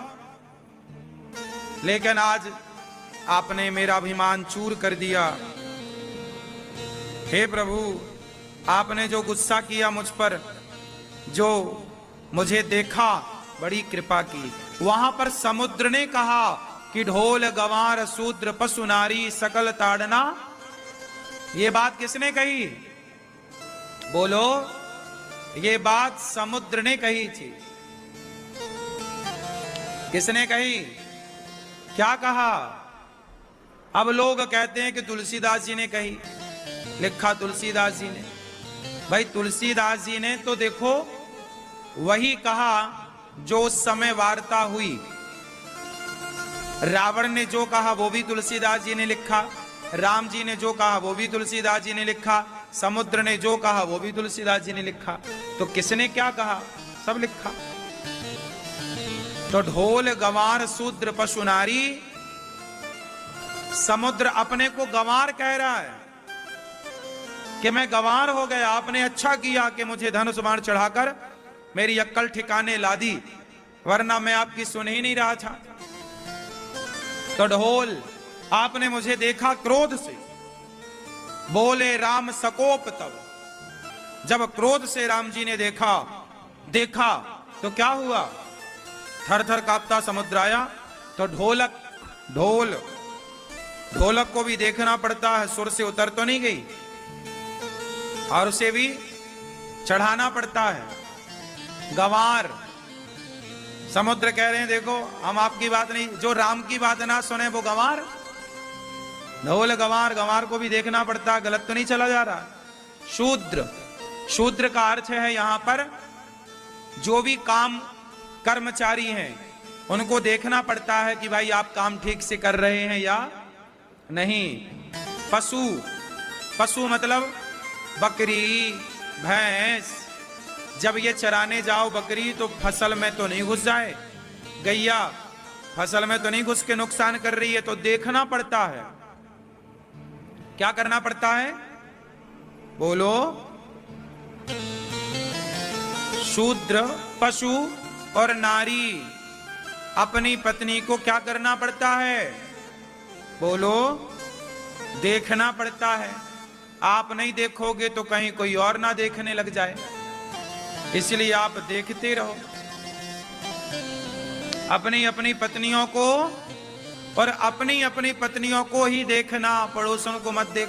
लेकिन आज आपने मेरा अभिमान चूर कर दिया। हे प्रभु आपने जो गुस्सा किया मुझ पर, जो मुझे देखा, बड़ी कृपा की। वहां पर समुद्र ने कहा कि ढोल गंवार शूद्र पशु नारी सकल ताड़ना। ये बात किसने कही? बोलो। ये बात समुद्र ने कही थी। किसने कही? क्या कहा? अब लोग कहते हैं कि तुलसीदास जी ने कही, लिखा तुलसीदास जी ने। भाई तुलसीदास जी ने तो देखो वही कहा जो उस समय वार्ता हुई। रावण ने जो कहा वो भी तुलसीदास जी ने लिखा, राम जी ने जो कहा वो भी तुलसीदास जी ने लिखा, समुद्र ने जो कहा वो भी तुलसीदास जी ने लिखा। तो किसने क्या कहा? सब लिखा। तो ढोल गंवार शूद्र पशु नारी, समुद्र अपने को गंवार कह रहा है कि मैं गंवार हो गया, आपने अच्छा किया कि मुझे धनुष बाण चढ़ाकर मेरी अक्ल ठिकाने ला दी, वरना मैं आपकी सुन ही नहीं रहा था। तो ढोल आपने मुझे देखा क्रोध से, बोले राम सकोप तब। जब क्रोध से राम जी ने देखा तो क्या हुआ? थर थर कांपता समुद्र आया। तो ढोलक को भी देखना पड़ता है, सुर से उतर तो नहीं गई, और उसे भी चढ़ाना पड़ता है। गंवार समुद्र कह रहे हैं देखो हम आपकी बात नहीं, जो राम की बात ना सुने वो गंवार। ढोल गंवार, गंवार को भी देखना पड़ता है, गलत तो नहीं चला जा रहा। शूद्र का अर्थ है यहां पर जो भी काम कर्मचारी हैं उनको देखना पड़ता है कि भाई आप काम ठीक से कर रहे हैं या नहीं। पशु मतलब बकरी भैंस, जब ये चराने जाओ बकरी तो फसल में तो नहीं घुस जाए, गैया फसल में तो नहीं घुस के नुकसान कर रही है, तो देखना पड़ता है। क्या करना पड़ता है? बोलो। शूद्र पशु और नारी अपनी पत्नी को क्या करना पड़ता है? बोलो। देखना पड़ता है। आप नहीं देखोगे तो कहीं कोई और ना देखने लग जाए, इसलिए आप देखते रहो अपनी अपनी पत्नियों को, और अपनी अपनी पत्नियों को ही देखना, पड़ोसन को मत देखो।